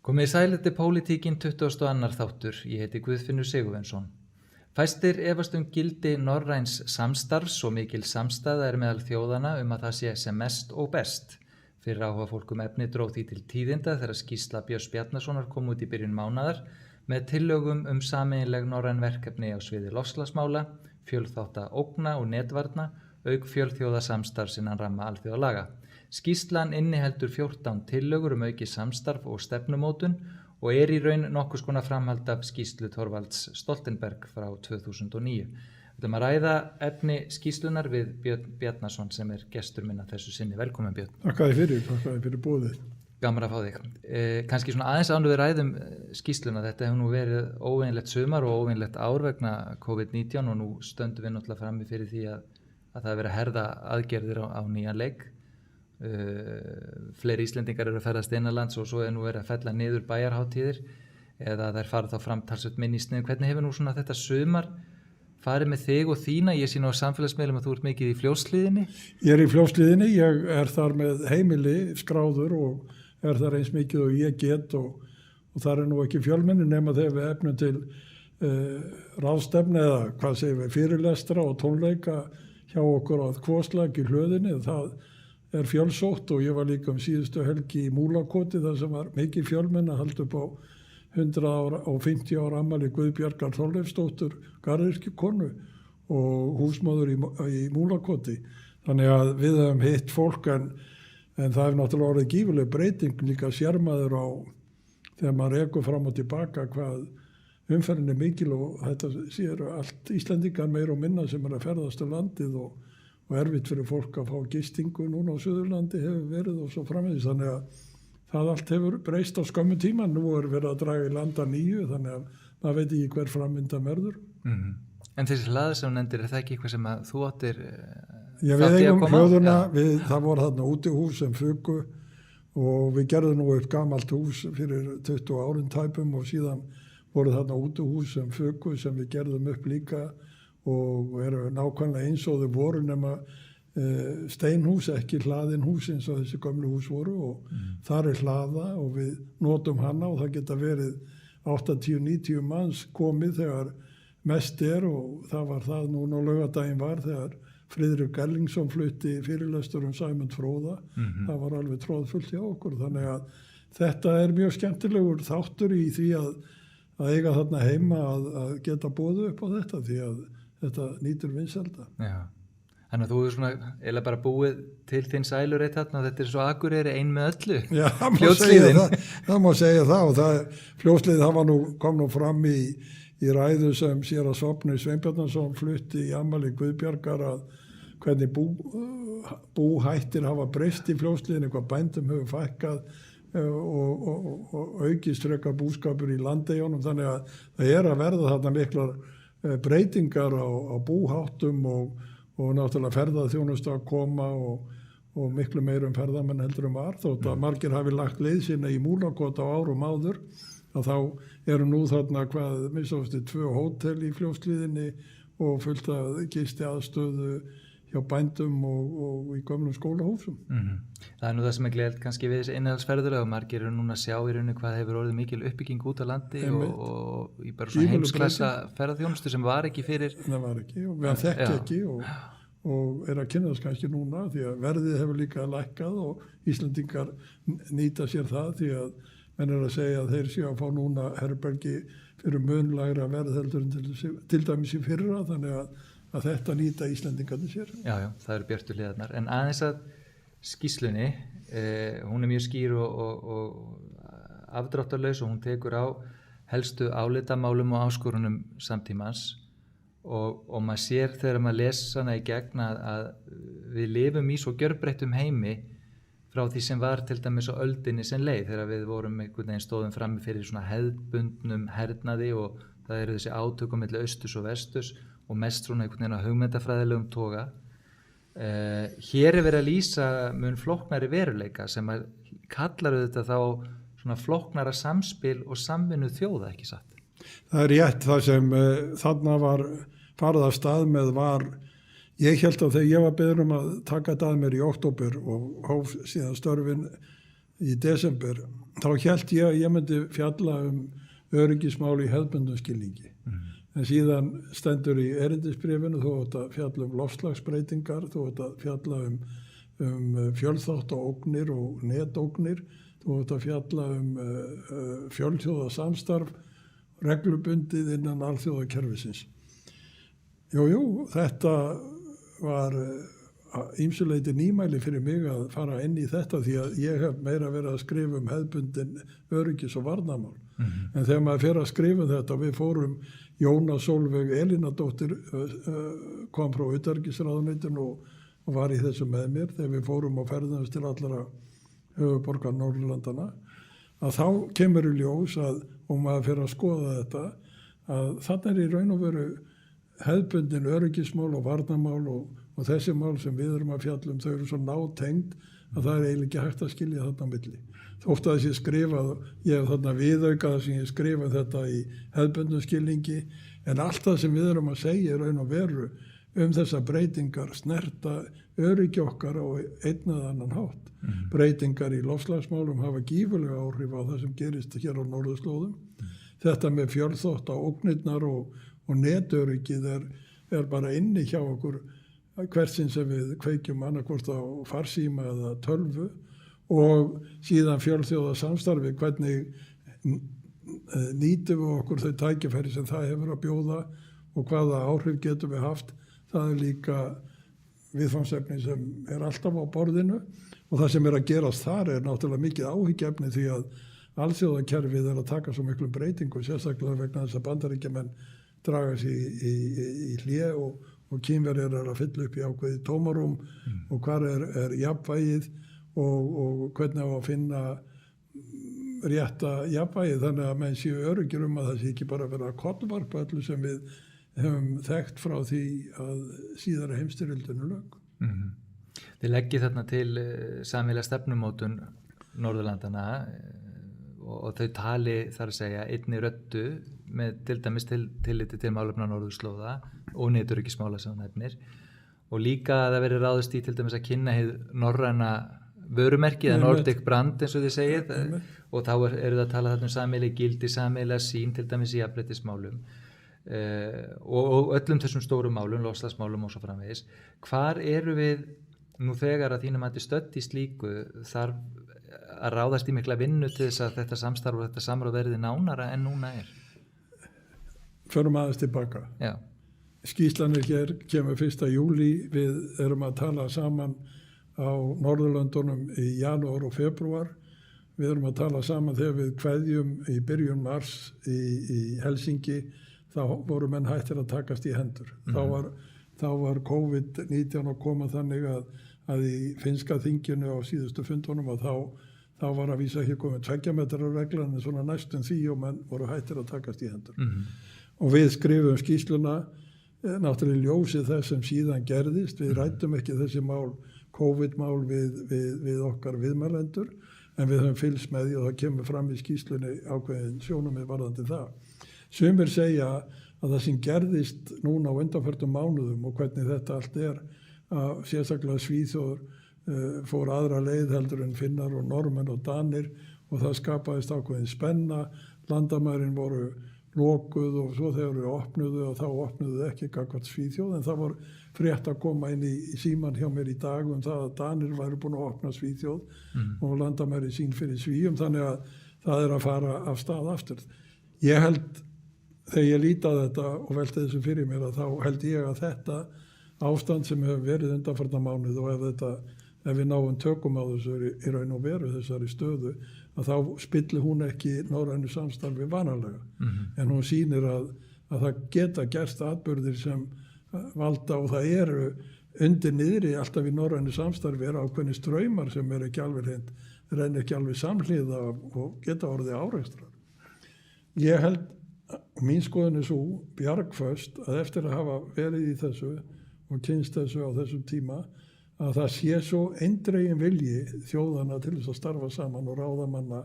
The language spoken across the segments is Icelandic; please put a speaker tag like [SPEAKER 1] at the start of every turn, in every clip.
[SPEAKER 1] Komið sæl, pólitíkin 22. þáttur. Ég heiti Guðfinnur Sigurvinsson. Fæstir efast gildi norræns samstarfs og mikil samstaða meðal þjóðana að það sé sem mest og best. Fyrir áhuga fólk efni dró því til tíðinda þegar skýrsla Björns Bjarnasonar kom út í byrjun mánaðar með tillögum sameiginleg norræn verkefni á sviði loftslagsmála, fjölþátta ógna og netvarna, auk fjölþjóða samstarfs innan ramma alþjóðalaga. Skýrslan inniheldur 14 tillögur aukið samstarf og stefnumótun og í raun nokkurs konar framhald af skýrslu Thorvalds Stoltenberg frá 2009. Við ætlum að ræða efni skýrslunar við Björn Bjarnason sem gestur minn að þessu sinni. Velkomin Björn.
[SPEAKER 2] Takk fyrir boðið.
[SPEAKER 1] Gaman að fá þig. Kannski svona aðeins áður við ræðum skýrsluna. Þetta hefur nú verið óvenjulegt sumar og óvenjulegt ár vegna COVID-19 og nú stöndum við náttúrulega frammi fyrir því að það er verið að herða aðgerðir á nýjan leik. Fleiri Íslendingar að ferðast innanlands og svo nú verið að fella niður bæjarhátíðir eða þær fara þá fram talsvert minni í sniðum. Hvernig hefur nú svona þetta sumar farið með þig og þína? Ég sé nú á samfélagsmiðlum að þú ert mikið í Fljótshlíðinni.
[SPEAKER 2] Ég í Fljótshlíðinni, ég þar með heimili skráður og þar eins mikið og ég get og þar nú ekki fjölmenni nema þegar við efnum til ráðstefnu eða hvað segir við, fyrirlestra og tónleika hjá okkur að Kvoslag í Hlöðinni. Það fjölsótt og ég var líka síðustu helgi í Múlakoti þar sem var mikið fjölmenn að halda upp á 100 ára og 50 ára afmæli Guðbjargar Þorleifsdóttur garðyrkjukonu og húsmóður í Múlakoti. Þannig að við höfum hitt fólk en það náttúrulega orðið gífurleg breyting líka sérmaður á þegar maður rekur fram og tilbaka hvað umferðin mikil og þetta séu allt Íslendingar meira og minna sem að ferðast á landið og erfitt fyrir fólk að fá gistingu núna á Suðurlandi hefur verið og svo framvegis. Þannig að það allt hefur breyst á skömmu tíma. Nú verið að draga í landa nýju þannig að maður veit ekki hver framvindan verður.
[SPEAKER 1] En þessi hlaða sem nefndir, það ekki eitthvað sem að þú áttir
[SPEAKER 2] við eigum hlöðuna, það voru þarna útihús sem fuku og við gerðum nú upp gamalt hús fyrir 20 árin tæpum og síðan voru þarna útihús sem fuku sem við gerðum upp líka og eru nákvæmlega eins og þau voru nema steinhús, ekki hlaðin hús eins og þessi gömlu hús voru og þar hlaða og við notum hana og það geta verið 80-90 manns komið þegar mest og það var það núna á laugardaginn var þegar Friðrik Erlingsson flutti fyrirlestur Sæmund Fróða. Það var alveg tróðfullt hjá okkur þannig að þetta mjög skemmtilegur þáttur í því að eiga þarna heima að geta boðið upp á þetta því að þetta nýtur vinsælda.
[SPEAKER 1] Já, þannig að þú hefur svona eiginlega bara búið til þinn sælureit þarna og þetta svo Akureyri ein með öllu.
[SPEAKER 2] Já, það má segja það og Fljótshlíð kom nú fram í ræðu sem séra Sváfnir Sveinbjarnarson flutti í afmæli Guðbjargar að hvernig búhættir hafa breyst í Fljótshlíðinni, hvað bændum hefur fækkað og aukist frekar búskapur í Landeyjunum þannig að það að verða þarna miklar breytingar á búháttum og náttúrulega ferðaþjónustu að koma og miklu meira ferðamenn heldur var þótt að margir hafi lagt leið sína í Múlakot á árum áður að þá eru nú þarna minnst 2 hótel í Fljótshlíðinni og fullt að gisti aðstöðu hjá bændum og í gömlum skólahúsum.
[SPEAKER 1] Það nú það sem gleðilegt kannski við þessi innihaldsferðulega og margir eru núna að sjá í rauninu hvað hefur orðið mikil uppbygging út á landi og í bara svona heimsklassa ferðaþjónustu sem var ekki fyrir.
[SPEAKER 2] Það var ekki og við þekki ekki og að kynna þess kannski núna því að verðið hefur líka lækkað og Íslendingar nýta sér það því að menn að segja að þeir séu að fá núna herbergi fyrir munlægra verð heldur til dæmis í fyrra þannig að þetta nýta Íslendingarnir sér.
[SPEAKER 1] Já, það eru björtu hliðarnar. En aðeins að skýrslunni, hún mjög skýr og afdráttarlaus og hún tekur á helstu álitamálum og áskorunum samtímans og maður sér þegar maður les hana í gegn að við lifum í svo gjörbreyttum heimi frá því sem var til dæmis á öldinni sem leið þegar við vorum einhvern veginn stóðum frammi fyrir svona hefðbundnum hernaði og það eru þessi átökum milli austurs og vesturs og mest svona einhvern veginn á hugmyndafræðilegum toga. Hér verið að lýsa mun flóknari veruleika sem kallar auðvitað þá svona flóknara samspil og samvinnu þjóða, ekki satt?
[SPEAKER 2] Það rétt, það sem þarna var farið af stað með var Ég held að þegar ég var beðinn að taka þetta að mér í október og hóf síðan störfin í desember, þá hélt ég að ég myndi fjalla öryggismál í hefðbundum skilningi. En síðan stendur í erindisbréfinu þú átt að fjalla loftslagsbreytingar, þú átt að fjalla fjölþáttaógnir og netógnir, þú átt að fjalla fjölþjóðasamstarf, reglubundið innan alþjóðakerfisins. Jú, þetta var ýmsuleyti nýmæli fyrir mig að fara inn í þetta því að ég hef meira verið að skrifa hefðbundin öryggis- og varnarmál. En þegar maður fer að skrifa þetta, við fórum Jóna Sólveig Elínadóttir kom frá utanríkisráðuneytinu og var í þessu með mér þegar við fórum og ferðumst til allra höfuðborgar Norðurlandana, að þá kemur í ljós að, og maður fer að skoða þetta, að þannig í raun og veru hefðbundin öryggismál og varnarmál og þessi mál sem við erum að fjalla þau eru svo nátengd að það eiginlega ekki hægt að skilja þarna á milli. Þótt að þessi skrifað, ég hef þarna viðaukað sem ég skrifað þetta í hefðbundum skilningi, en allt það sem við erum að segja raun og veru þessar breytingar snerta öryggi okkar á einn eða annan hátt. Breytingar í loftslagsmálum hafa gífurlega áhrif á það sem gerist hér á norðurslóðum. Þetta með fjölþáttaógnirnar og netöryggið er bara inni hjá okkur hversinn sem við kveikjum annarkvort á farsíma eða tölvu og síðan fjölþjóðasamstarfi, hvernig nýtum við okkur þau tækifæri sem það hefur að bjóða og hvaða áhrif getum við haft. Það líka viðfangsefni sem alltaf á borðinu og það sem að gerast þar náttúrulega mikið áhyggjuefni því að alþjóðakerfið að taka svo miklu breytingu, sérstaklega vegna þess að Bandaríkjamenn draga sig í hlé og Kínverjar að fylla upp í ákveðið tómarúm og hvar jafnvægið og hvernig á að finna rétta jafnvægið, þannig að menn séu öruggir að það sé ekki bara vera kollvarp öllu sem við hefum þekkt frá því að síðara heimsstyrjöldinu lauk.
[SPEAKER 1] Þið leggið þarna til sameiginlega stefnumótun Norðurlandana og þau tali þar að segja einni röddu með til dæmis tilliti til málefna norðurslóða og netöryggismála sem það nefnir og líka að það veri ráðist í til dæmis að kynna hið norræna vörumerki eða Nordic brand eins og þið segið og þá eru það að tala þarna sameiginlega gildi, sameiginlega sín til dæmis í jafnréttismálum og öllum þessum stórum málum, loftslagsmálum og svo framvegis. Hvar eru við nú þegar að þínum hætti stödd í slíku þarf að ráðast í mikla vinnu til þess að þetta samstarf og þetta samráð verði nánara en núna er?
[SPEAKER 2] Förum aðeins tilbaka.
[SPEAKER 1] Já.
[SPEAKER 2] Skýrslanir hér kemur 1. júlí, við erum að tala saman á Norðurlöndunum í janúar og febrúar. Við erum að tala saman þegar við kveðjum í byrjun mars í Helsingi, þá voru menn hættir að takast í hendur. Þá var COVID-19 að koma þannig að í finnska þinginu á síðustu fundunum og þá var að vísa ekki komið 2 metrar reglan en svona næstum því og menn voru hættir að takast í hendur. Og við skrifum skýrsluna náttúrulega ljósið þess sem síðan gerðist. Við ræddum ekki þessi mál, COVID-mál við okkar viðmælendur en við höfum fylgst með því og það kemur fram í skýrslunni ákveðin sjónarmið varðandi það. Sumir segja að það sem gerðist núna á undanförnum mánuðum og hvernig þetta allt að sérstaklega Svíþjóður fór aðra leið heldur en Finnar og Normenn og Danir og það skapaðist ákveðin spenna, landamærin voru lokuð og svo þegar við opnuðu og þá opnuðu ekki gagnvart Svíþjóð en það var frétt að koma inn í síman hjá mér í dag það að Danir væru búin að opna Svíþjóð og landamæri sín fyrir Svíum þannig að það að fara af stað aftur. Ég held þegar ég líti á þetta og velti þessu fyrir mér að þá held ég að þetta ástand sem hefur verið undanfarna mánuð og ef við náum tökum á þessu í raun og veru þessari stöðu að þá spilli hún ekki norrænu samstarfi vanalega. En hún sýnir að það geta gerst atburðir sem valda og það eru undir niðri alltaf í norrænu samstarfi ákveðnir straumar sem ekki alveg renna ekki alveg samhliða og geta orðið árekstrar. Ég held, mín skoðun svo bjargföst að eftir að hafa verið í þessu og kynst þessu á þessum tíma að það sé svo eindregin vilji þjóðana til þess að starfa saman og ráðamanna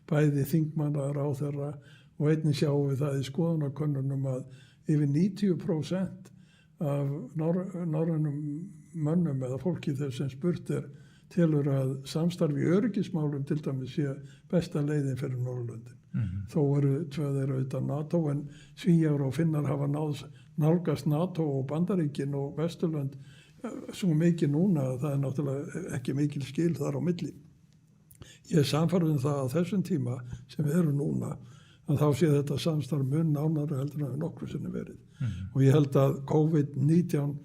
[SPEAKER 2] bæði þingmanna, ráðherra og einnig sjáum við það í skoðanakönnunum að yfir 90% af norrænum mönnum eða fólki þess sem spurt telur að samstarfi í öryggismálum til dæmis sé besta leiðin fyrir Norðurlöndin. Þó eru tvö þeirra utan NATO en Svíar og Finnar hafa nálgast NATO og Bandaríkin og Vesturlönd svo mikið núna að það er náttúrulega ekki mikil skil þar á milli. Ég er samfærður það á þessum tíma sem við erum núna að þá sé þetta samstarf mun nánara heldur en nokkru sinni verið. Og ég held að COVID-19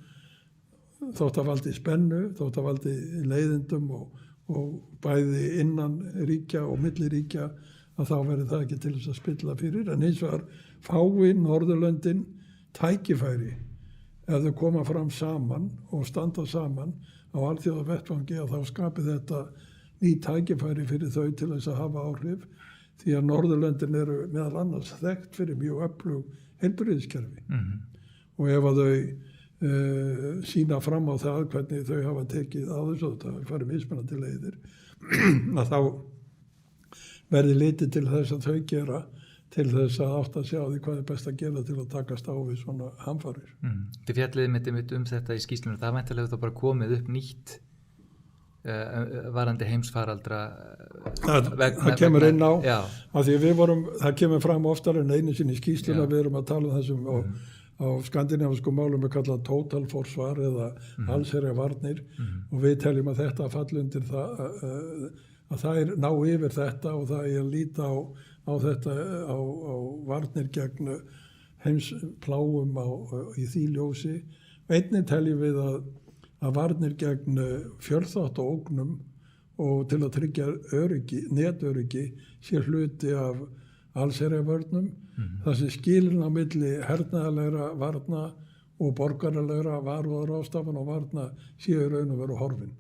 [SPEAKER 2] þótt að valdi spennu, þótt að valdi leiðindum og bæði innan ríkja og milli ríkja að þá verið það ekki til þess að spilla fyrir. En hins vegar fái Norðurlöndin tækifæri ef þau koma fram saman og standa saman á alþjóðavettvangi að þá skapi þetta ný tækifæri fyrir þau til þess að hafa áhrif því að Norðurlöndin eru meðal annars þekkt fyrir mjög öflug heilbrigðiskerfi. Og ef að þau sína fram á það hvernig þau hafa tekið á þessu og það farið mismunandi leiðir að þá verði litið til þess að þau gera til þess að átta sig á því hvað er best að gera til að takast á við svona hamfarir.
[SPEAKER 1] Þið fjalliði mitt þetta í skýrslunum, það væntanlega þá bara komið upp nýtt varandi heimsfaraldra
[SPEAKER 2] það kemur inn á af því það kemur fram oftar en einu sinni í skýrsluna við erum að tala um þessum á skandinavískum málum er kallað tótalforsvar eða allsherjarvarnir og við teljum að þetta falli undir það að það er ná yfir þetta og það er að líta á þetta á varnir gegn heimspláum í því ljósi. Einnig teljum við að varnir gegn fjölþátt og ógnum og til að tryggja netöryggi sé hluti af allsherjarvörnum þar sem skilin á milli hernaðarlegra varna og borgaralegra varúðarástafan og varna séu raun og veru horfin.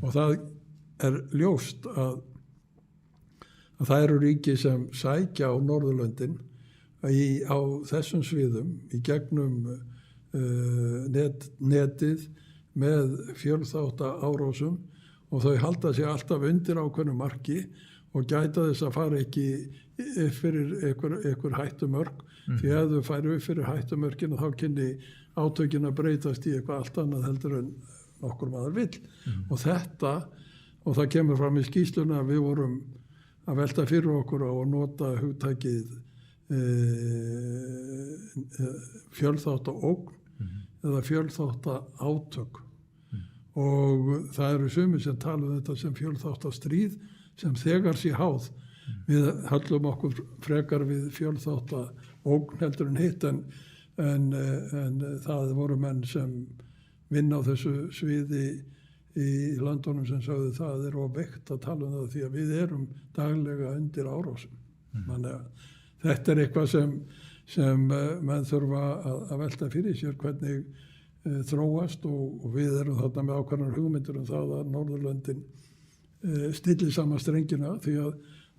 [SPEAKER 2] Og það er ljóst að það eru ríki sem sækja á Norðurlöndin á þessum sviðum í gegnum netið með fjölþátta árásum og þau halda sig alltaf undir ákveðnu marki og gæta þess að fara ekki upp fyrir einhver hættumörk því að þau færu upp fyrir hættumörkina þá kynni átökin að breytast í eitthvað allt annað heldur en nokkur maður vill og það kemur fram í skýrsluna að við vorum að velta fyrir okkur á að nota hugtakið fjölþátta ógn eða fjölþátta átök og það eru sumir sem tala um þetta sem fjölþátta stríð sem þegar sé háð við höllum okkur frekar við fjölþátta ógn heldur en hitt en það voru menn sem vinna á þessu sviði í landunum sem sagði það er veikt að tala um það því að við erum daglega undir árásum. Þannig að þetta er eitthvað sem menn þurfa að velta fyrir sér hvernig þróast og við erum þarna með ákveðnar hugmyndir um það að Norðurlöndin stilli saman strengina því að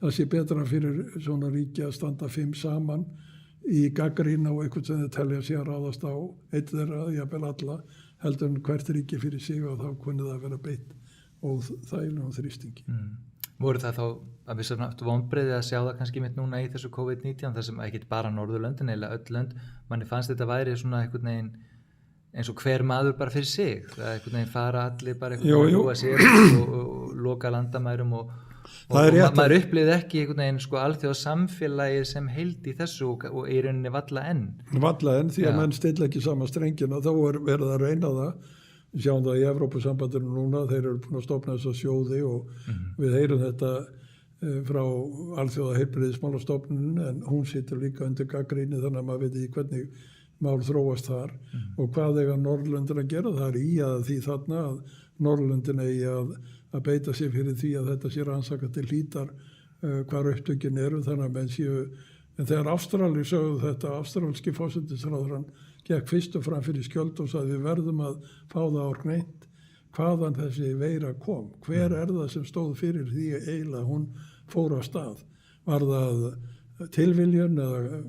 [SPEAKER 2] það sé betra fyrir svona ríki að standa 5 saman í gagnrýni og eitthvað sem þeir telja sig að ráðast á eitt þeirra, jafnvel alla heldur en hvert ríki fyrir sig og þá kunni það að vera beitt og þægilegum þrýstingi.
[SPEAKER 1] Voru það þá að við svona vonbrigði að sjá það kannski mitt núna í þessu COVID-19 þar sem ekki bara Norðurlöndin eða öll lönd, manni fannst þetta væri svona einhvern veginn eins og hver maður bara fyrir sig, það einhvern veginn fara allir bara einhvern veginn sér og loka landamærum og maður upplifði ekki einhvern veginn sko alþjóða samfélagið sem heild í þessu og í rauninni valla enn
[SPEAKER 2] því að menn stilla ekki sama strengina þá er verið að reyna það sjáum það í Evrópusambandinu núna þeir eru búin að stofna þessa sjóði og við heyrum þetta frá alþjóða heilbrigðismálastofnunin en hún situr líka undir gagnrýni þannig að maður veit ekki hvernig mál þróast þar og hvað eiga Norðurlöndin að gera það er í að því þarna að Norðurlöndin eigi að beita sig fyrir því að þetta sé rannsaka til hlítar hvar upptökin eru þannig að menn séu en þegar Ástralir sögðu þetta ástralski forsætisráðherrann gekk fyrst og fram fyrir skjöld og sagði við verðum að fá það á hreint hvaðan þessi veira kom hver er það sem stóð fyrir því eiginlega hún fór á stað var það tilviljun eða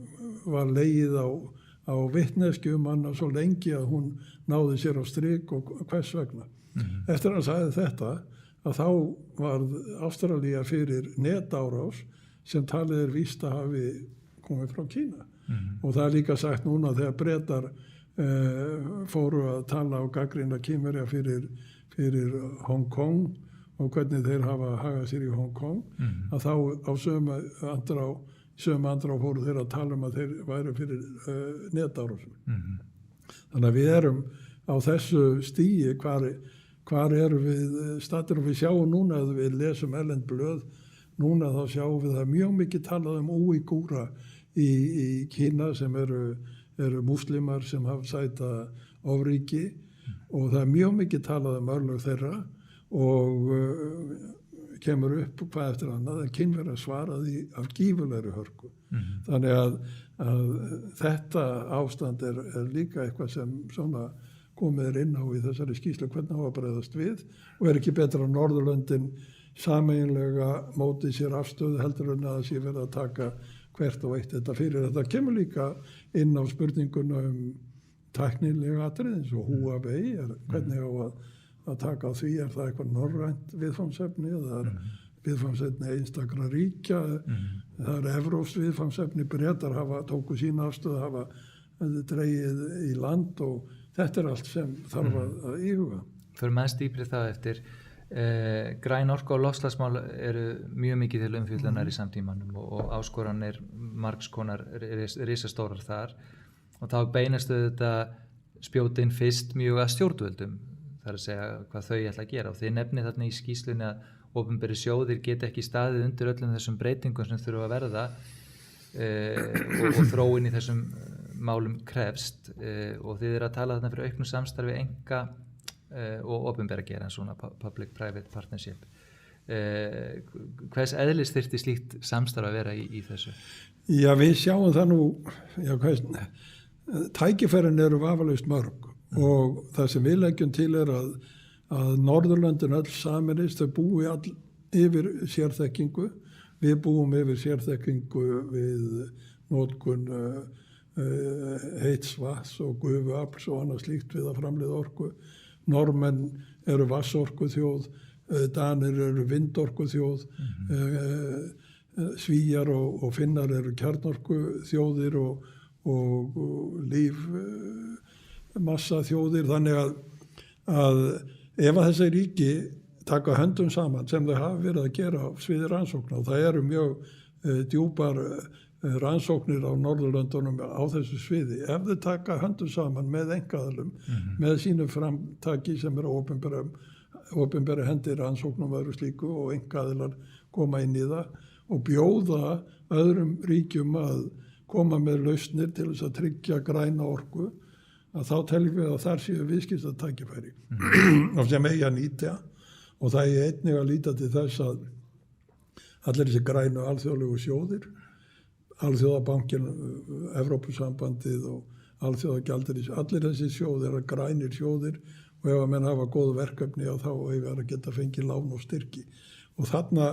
[SPEAKER 2] var legið á vitneski hana svo lengi að hún náði sér á strik og hvers vegna eftir að hann sagði þetta að þá var Ástralía fyrir netárás sem talið víst að hafi komið frá Kína og það er líka sagt núna þegar Bretar fóru að tala á gagnrýna Kínverja fyrir Hong Kong og hvernig þeir hafa hagað sér í Hong Kong, að þá á sömu andrá fóru þeir að tala að þeir væru fyrir netárásum. Þannig að við erum á þessu stigi, hvar erum við staddir, og við sjáum núna að við lesum erlend blöð, núna þá sjáum við það mjög mikið talað úigúra í Kína sem eru múslimar sem hafa sæta ofríki, og það mjög mikið talað örlög þeirra og kemur upp hvað eftir annað, en Kínverjar svaraði af gífurlegri hörku. Þannig að þetta ástand er líka eitthvað sem svona komið inn á í þessari skýrslu, hvernig á að bregðast við, og ekki betra að Norðurlöndin sameiginlega móti sér afstöðu heldur en að það sé verið að taka hvert og eitt þetta fyrir. Þetta kemur líka inn á spurninguna tæknilega atriði, eins og Huawei, hvernig á að taka á því, það eitthvað norrænt viðfangsefni, það viðfangsefni einstakra ríkja, það evrópskt viðfangsefni, Bretar tóku sína afstöðu, hafa dregið í land, og þetta allt sem þarf að íhuga.
[SPEAKER 1] Fyrir mest dýpri það eftir, græn orka og loftslagsmál eru mjög mikið til umfjöllunar í samtímanum og áskoranir margskonar risastórar þar, og þá beinastu þetta spjótin fyrst mjög að stjórnvöldum, þar að segja hvað þau ætla að gera, og þið nefnið þarna í skýrslunni að opinberir sjóðir geta ekki staðið undir öllum þessum breytingum sem þurfa að verða og þróun í þessum málum krefst, og þið að tala þarna fyrir auknu samstarfi enga og opinbera gera svona public-private partnership. Hvers eðlis þyrfti slíkt samstarf að vera í þessu?
[SPEAKER 2] Já, við sjáum það nú, tækifærin eru vafalaust mörg, og það sem við leggjum til að Norðurlöndin öll saminist, þau búi yfir sérþekkingu, við búum yfir sérþekkingu við notkun heits vatns og gufuafls og annað slíkt við að framleiða orku. Normenn eru vatnsorku þjóð, Danir eru vindorku þjóð, Svíjar og Finnar eru kjarnorku þjóðir og lífmassa þjóðir, þannig að ef að þessi ríki taka höndum saman sem þau hafa verið að gera á sviði rannsókna, og það eru mjög djúpar rannsóknir á Norðurlöndunum á þessu sviði, ef þau taka höndum saman með einkaaðilum, með sínu framtaki sem eru opinbera hendir rannsóknum og öðru slíku, og einkaaðilar koma inn í það og bjóða öðrum ríkjum að koma með lausnir til þess að tryggja græna orku, að þá teljum við að þar séu viðskiptatækifæri og sem eigi að nýta, og það er einnig að líta til þess að allir þessi grænu alþjóðlegu sjóðir, Alþjóðabankin, Evrópusambandið og Alþjóðagjaldeyrissjóðurinn, allir þessi sjóðir eru grænir sjóðir, og ef að menn hafa góð verkefni þá eiga að geta fengið lán og styrki. Og þarna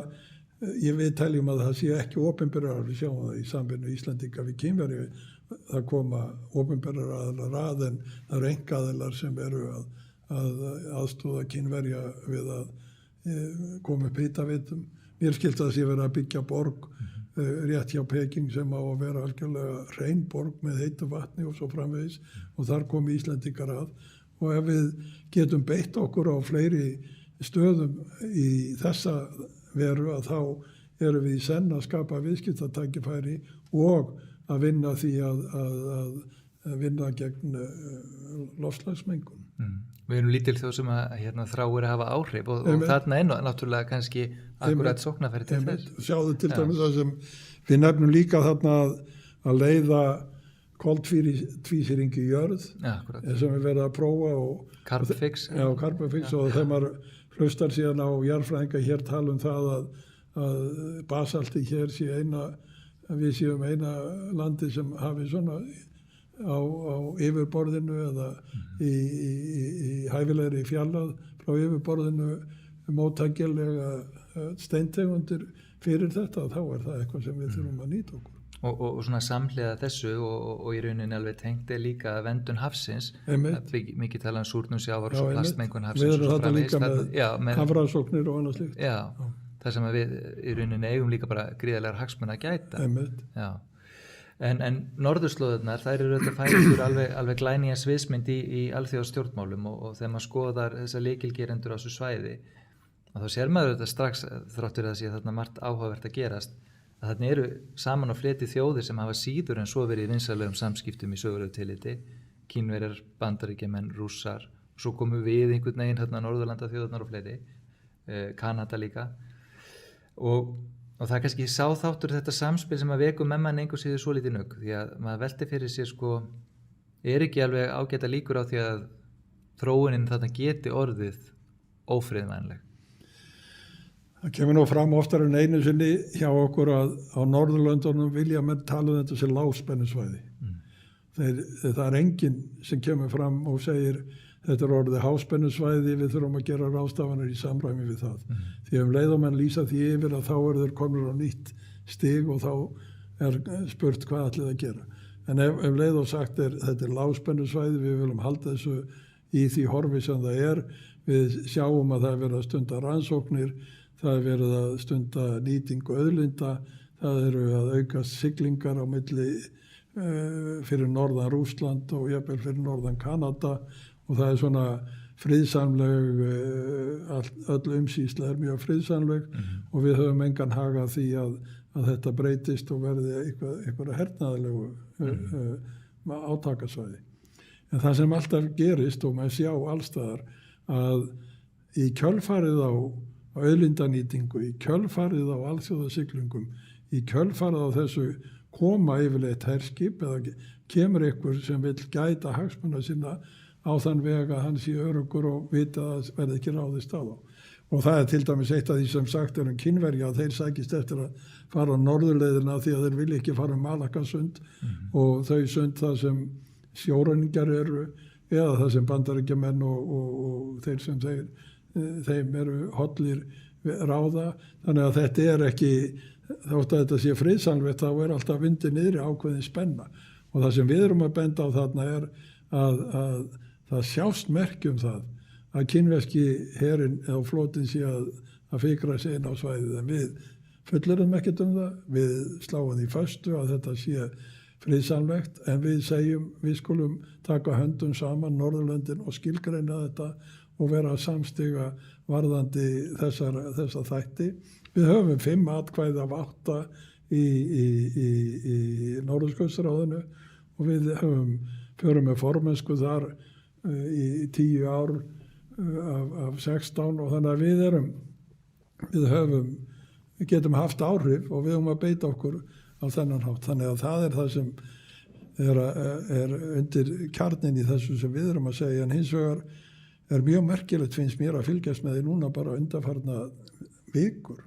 [SPEAKER 2] við teljum að það sé ekki opinberar, við sjáum það í sambandi Íslendinga við Kínverja, það koma opinberar aðilar en það eru einkaaðilar sem eru að aðstoða Kínverja við að koma upp hitaveitum. Mér skilst að það sé verið að byggja borg rétt hjá Peking sem á að vera algjörlega hrein borg með heitu vatni og svo framvegis, og þar komi Íslendingar að, og ef við getum beitt okkur á fleiri stöðum í þessa veru, að þá erum við í senn að skapa viðskiptatækifæri og að vinna því að vinna gegn loftslagsmengun.
[SPEAKER 1] Við erum lítil þjóð sem að þráir að hafa áhrif og þarna er náttúrulega kannski akkurat sóknarfæri til þess.
[SPEAKER 2] Sjáðu til dæmis það sem við nefnum líka þarna að leiða koltvísýring í jörð, sem við verðum að prófa, og
[SPEAKER 1] Carbfix.
[SPEAKER 2] Já, Carbfix, og þegar maður hlustar síðan á jarðfræðinga hér tala það að basalti hér sé við séum eina landi sem hafi svona á yfirborðinu eða í hæfilegri fjallað frá yfirborðinu móttækilega steintegundir fyrir þetta, þá er það eitthvað sem við þurfum að nýta okkur.
[SPEAKER 1] Og svona samhliða þessu og í rauninni alveg tengt líka verndun hafsins, mikið tala súrnun sjávar og plastmengun hafsins.
[SPEAKER 2] Við erum þetta líka með hafrannsóknir og annað slíkt.
[SPEAKER 1] Já, það sem við í rauninni eigum líka bara gríðarlegar hagsmuna að gæta. Já. En norðurslóðurnar, þær eru þetta færiður alveg glænýja sviðsmynd í alþjóðastjórnmálum og þegar maður skoðar þessa lykilgerendur á þessu svæði, Og þá sér maður þetta strax þráttur að það sé þarna margt áhugavert að gerast, að þarna eru saman á fleti þjóðir sem hafa síður en svo verið í vinsamlegum samskiptum í sögulegu tilliti, Kínverjar, Bandaríkjamenn, Rússar, og svo komum við einhvern veginn hérna Norðurlanda þjóðarnar og fleti, Kanada líka, og það er kannski sá þáttur þetta samspil sem að veku með mann einhver síður svo lítið nögg, því að maður velti fyrir sér sko, er ekki alveg ágæta líkur á því að þróunin þarna geti orðið ófriðvænleg.
[SPEAKER 2] Það kemur nú fram oftar en einu sinni hjá okkur að á Norðurlöndunum vilja menn tala þetta sem lágspennusvæði. Það er enginn sem kemur fram og segir þetta er orðið háspennusvæði, við þurfum að gera ráðstafanir í samræmi við það. Því leið og menn lýsa því yfir að þá þeir komnir á nýtt stig og þá er spurt hvað ætlið að gera. En ef leið og sagt þetta er lágspennusvæði, við viljum halda þessu í því horfi sem það er, við sjáum að það er verið að stunda rannsóknir, það er verið að stunda nýtingu auðlinda, það eru að auka siglingar á milli fyrir norðan Rússland og jafnvel fyrir norðan Kanada, og það er svona friðsamleg, öll umsýsla er mjög friðsamleg og við höfum engan hag af því að þetta breytist og verði einhverja hernaðarlegu átakasvæði. En það sem alltaf gerist og maður sjá allstaðar að í kjölfarið á auðlindanýtingu, í kjölfarið á alþjóðasiglingum, í kjölfarið á þessu koma yfirleitt herskip eða kemur einhver sem vill gæta hagsmuna sinna á þann veg að hann sé öruggur og vita að það verði ekki ráðist á þá. Og það er til dæmis eitt af því sem sagt er Kínverja að þeir sækist eftir að fara á norðurleiðina því að þeir vilja ekki fara Malakasund og þau sund það sem sjóræningjar eru eða það sem Bandaríkjamenn og þeir sem þeim eru hollir ráða. Þannig að þetta er ekki, þótt að þetta sé friðsamlegt, þá er alltaf vindi niðri ákveðin spenna. Og það sem við erum að benda á þarna er að það sjást merkjum það að kínverski herinn eða flotinn sé að fikra sig inn á svæðið, en við fullurum ekkert það, við sláum því föstu að þetta sé friðsamlegt, en við segjum við skulum taka höndum saman Norðurlöndin og skilgreina þetta og vera samstiga varðandi þessa þætti. Við höfum 5 atkvæði af 8 í Norðurskautsráðinu og við förum með formennsku þar í 10 ár af 16 og þannig að við getum haft áhrif og við höfum að beita okkur á þennan hátt. Þannig að það er það sem er undir kjarnin í þessu sem við erum að segja, en hins vegar er mjög merkilegt finnst mér að fylgjast með því núna bara undanfarna vikur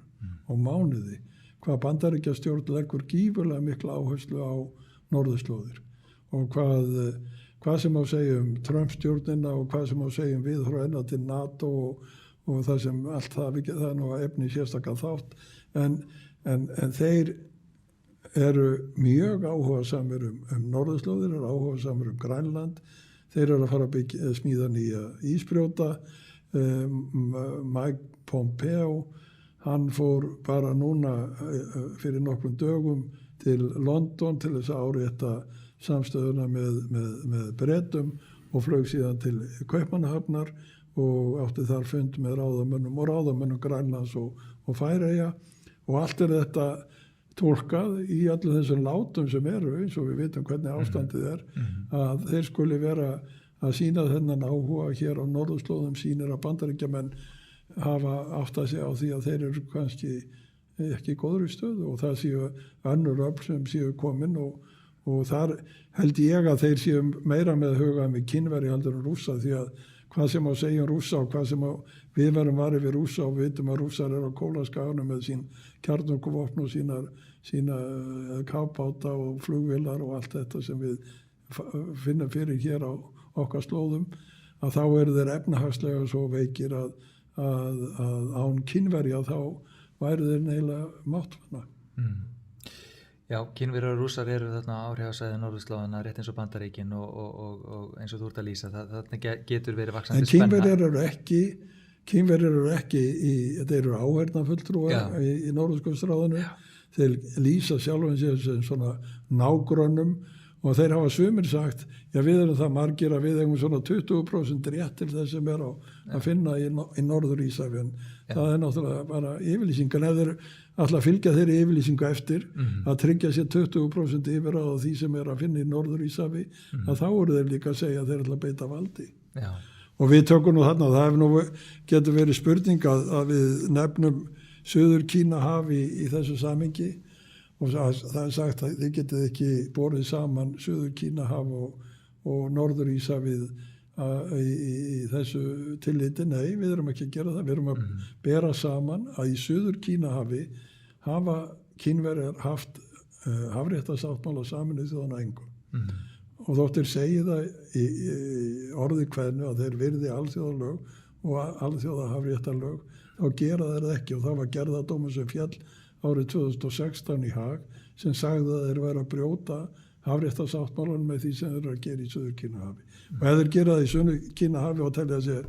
[SPEAKER 2] og mánuði hvað Bandaríkjastjórn leggur gífurlega mikla áherslu á norðurslóðir og hvað sem á segja Trump-stjórnina og hvað sem á segja viðhorf hennar til NATO og það sem allt það er nú að efni sérstaklega þátt, en þeir eru mjög áhugasamir norðurslóðir, eru áhugasamir Grænland, þeir eru að fara að smíða nýja ísbrjóta. Mike Pompeo, hann fór bara núna fyrir nokkrum dögum til London til þess að árétta samstöðuna með Bretum og flög síðan til Kaupmannahafnar og átti þar fund með ráðamönnum Grænlands og Færeyja, og allt er þetta tólkað í allir þessum látum sem eru, eins og við vitum hvernig ástandið er, að þeir skuli vera að sýna þennan áhuga hér á norðurslóðum, sýnir að Bandaríkjamenn hafa áttað sig á því að þeir eru kannski ekki góður í stöðu og það séu önnur öfl sem séu komin og þar held ég að þeir séu meira með huga með Kínverja heldur en Rússa, því að hvað sem á segja Rússa og hvað sem við verum varið við Rússa og við vitum að Rússar eru á Kólaskaganum með sín kjarnorkuvopn og sína kafbáta og flugvélar og allt þetta sem við finnum fyrir hér á okkar slóðum, að þá eru þeir efnahagslega svo veikir að án Kínverja þá væru þeir neila máttfanna.
[SPEAKER 1] Já, Kínverjar og Rússar eru þarna áhrifasvæði norðurslóðanna rétt eins og Bandaríkin og eins og þú ert að lýsa, þarna getur verið vaxandi spenna. En Kínverjar eru ekki þeir eru áheyrnarfulltrúar í Norðurskautsráðinu, þeir lýsa sjálfum sér sem svona nágrönnum
[SPEAKER 2] og þeir hafa sumir sagt, já við erum það margir að við eigum svona 20% rétt til þess sem að finna í Norður Íshafi, en það er náttúrulega bara yfirlýsingan, ef þeir alltaf fylgja þeirri yfirlýsingu eftir að tryggja sér 20% yfirráð á því sem að finna í Norður Íshafi, að þá eru þeir líka að segja að þeir ætla að beita valdi. Já. Og við tökum nú þarna, það getur verið spurning að við nefnum Suður Kínahafi í þessu samhengi, og það er sagt að þið getið ekki borið saman Suður Kínahaf og Norður Íshafið í þessu tilliti. Nei, við erum ekki að gera það. Við erum að bera saman að í Suður Kínahafi hafa Kínverjar haft hafréttarsáttmála Sameinuðu þjóðanna engum. Og þóttir segi það í orði kveðnu að þeir virði alþjóðalög og alþjóðahafréttarlög, þá gera þeir það ekki, og það var gerðardómur sem féll árið 2016 í Haag sem sagði að þeir væri að brjóta hafréttarsáttmálanum með því sem þeir eru að gera í Suður Kínahafi. Og ef þeir gera það í Suður Kínahafi og telja sér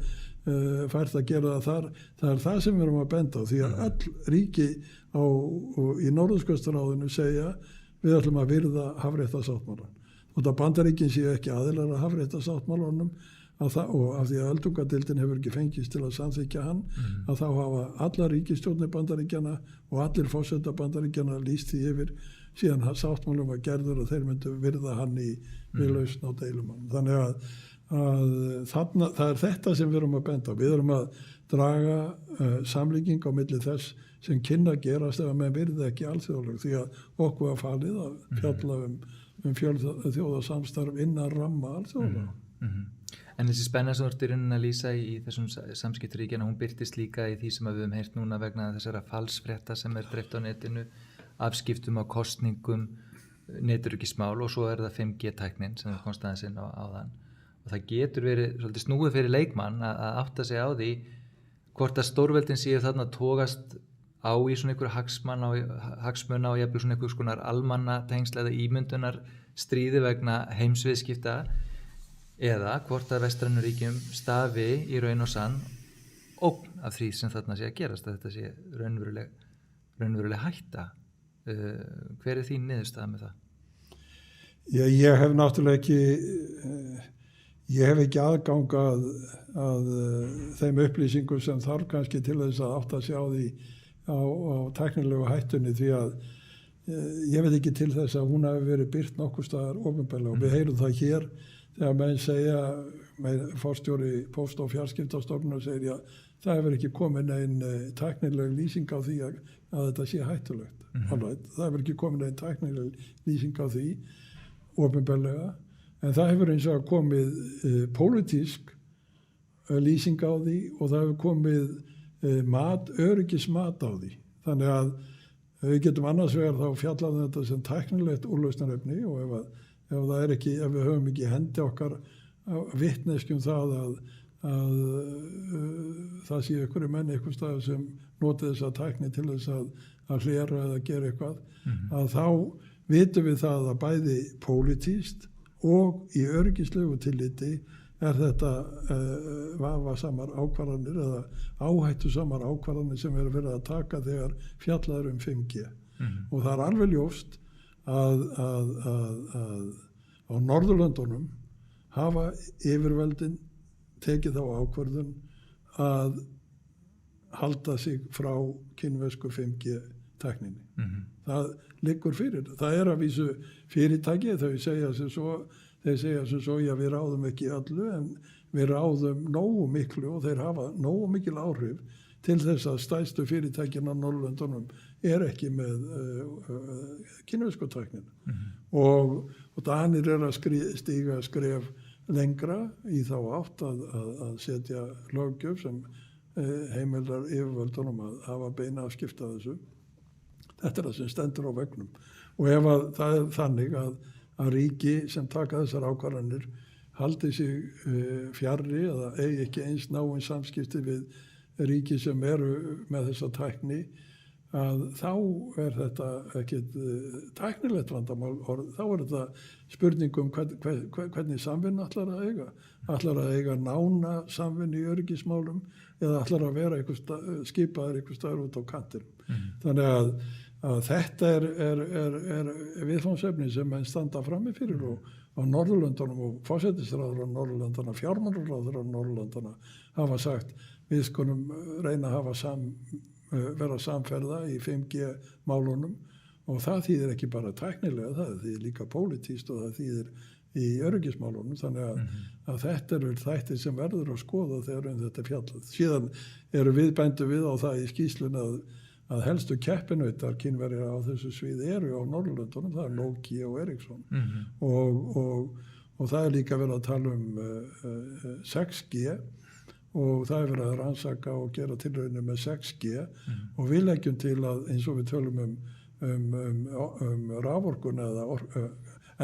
[SPEAKER 2] fært að gera það þar, það er það sem við erum að benda á, því að öll ríki í Norðurskautsráðinu segja við ætlum að virða hafréttarsáttmálan. Og það Bandaríkin séu ekki aðilar að hafréttarsáttmálanum, og af því að öldungadeildin hefur ekki fengist til að samþykkja hann, að þá hafa allar ríkisstjórnir Bandaríkjanna og allir forseta Bandaríkjanna lýst því yfir síðan sáttmálum var gerður og þeir myndu virða hann við lausn á deilum. Þannig að það er þetta sem við erum að benda á. Við erum að draga samlíking á milli þess sem kynna gerast ef að menn virði ekki alþjóðalög, því að okkur var falið að fjalla fjölþjóðasamstarf innan ramma alþjóðalög.
[SPEAKER 1] En þessi spenna sem þú ert í rauninni að lýsa í þessum samskiptaríkjana, hún birtist líka í því sem við höfum heyrt núna vegna þessara falsfrétta sem dreift á netinu, afskiptum á kosningum, neturöryggismál, og svo það 5G-tæknin sem við komst aðeins inn á áðan. Og það getur verið svolítið snúið fyrir leikmann að átta sig á því hvort að stórveldin séu þarna tógast á í svona einhverju hagsmuna og jafnvel svona einhverjum skonar almanna tengsla eða ímyndunar stríði vegna heimsviðskipta, eða hvort að vestrænum ríkjum stafi í raun og sann ógn af því sem þarna sé að gerast, að þetta sé raunveruleg hætta. Hver þín niðurstaða með það?
[SPEAKER 2] Ég hef náttúrulega ekki aðgang að þeim upplýsingum sem þarf kannski til þess að átta sig á því á tæknilegu hættunni, því að ég veit ekki til þess að hún hafi verið birt nokkuð staðar opinberlega, og við heyrum það hér þegar menn segja, forstjóri Póst- og fjarskiptastofnunar segir, já, það hefur ekki komið neinn tæknileg lýsing á því að þetta sé hættulegt. Það hefur ekki komið neinn tæknileg lýsing á því opinberlega, en það hefur eins og komið pólitísk lýsing á því, og það hefur komið öryggismat á því. Þannig að við getum annars vegar þá fjallað þetta sem tæknilegt úrlausnarefni, og ef það er ekki, ef við höfum ekki hendi okkar vitneskjum það að það sé einhverju menn einhvers staðar sem noti þessa tækni til þess að hlera eða gera eitthvað, að þá vitum við það að bæði pólitískt og í öryggislegu tilliti er þetta vafasamar ákvarðanir eða áhættusamar ákvarðanir sem er verið að taka þegar fjallaður 5G. Og það er alveg ljóst að á Norðurlöndunum hafa yfirveldin tekið þá ákvörðun að halda sig frá kínversku 5G-tækninni. Það liggur fyrir. Það er að vísu fyrirtæki, þau segja sem svo, já, við ráðum ekki öllu, en við ráðum nógu miklu, og þeir hafa nógu mikil áhrif til þess að stærstu fyrirtækin á Norðurlöndunum ekki með kínversku tæknina. Og Danir að stíga skref lengra í þá átt að setja löggjöf sem heimilar yfirvöldunum að hafa beina afskipta þessu. Þetta er það sem stendur á vegnum. Og ef það er þannig að ríki sem taka þessar ákvarðanir haldi sig fjarri eða eigi ekki eins náin samskipti við ríki sem eru með þessa tækni, að þá er þetta ekkert tæknilegt vandamál, þá er þetta spurningum hvernig samvinna ætlar að eiga. Ætlar að eiga nána samvinnu í öryggismálum eða ætlar að vera skipaður einhvers staðar út á kantinum. Þannig að þetta er viðfangsefni sem menn standa frammi fyrir og á Norðurlöndunum og forsætisráðherrar á Norðurlöndana, fjármálaráðherrar á Norðurlöndana hafa sagt við skulum reyna að vera samferða í 5G málunum og það þýðir ekki bara tæknilega, það þýðir líka pólitískt og það þýðir í öryggismálunum, þannig að þetta eru þættir sem verður að skoða þegar þetta fjallað. Síðan eru bændu við á það í skýrslunni að helstu keppinautar Kínverja á þessu sviði eru á Norðurlöndunum, það er Nokia og Ericsson og það er líka verið að tala um 6G og það er verið að rannsaka og gera tilraunir með 6G og við leggjum til að eins og við tölum um raforkuna eða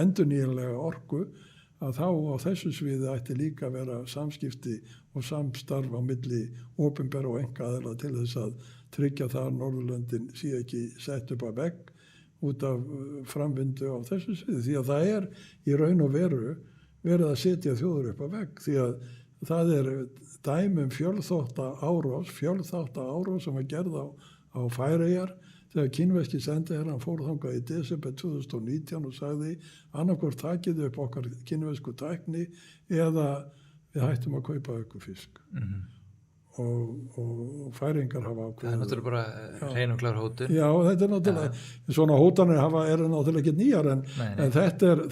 [SPEAKER 2] endurnýjanlega orku að þá á þessu sviði ætti líka að vera samskipti og samstarf á milli opinbera og einkaaðila til þess að tryggja það að Norðurlöndin sé ekki sett upp að vegg út af framvindu á þessu sviði því að það er í raun og veru verið að setja þjóður upp að vegg því að það er dæmum fjölþátta árás sem var gerð á Færeyjar þegar kínverski sendiherrann fór þangað í desember 2019 og sagði annarkvort takið upp okkar kínversku tækni eða við hættum að kaupa ykkur fisk. Og Færeyingar hafa ákveðið. Það
[SPEAKER 1] er náttúrulega bara hrein og klár hótun.
[SPEAKER 2] Já, þetta er náttúrulega, svona hótanir eru náttúrulega ekki nýjar en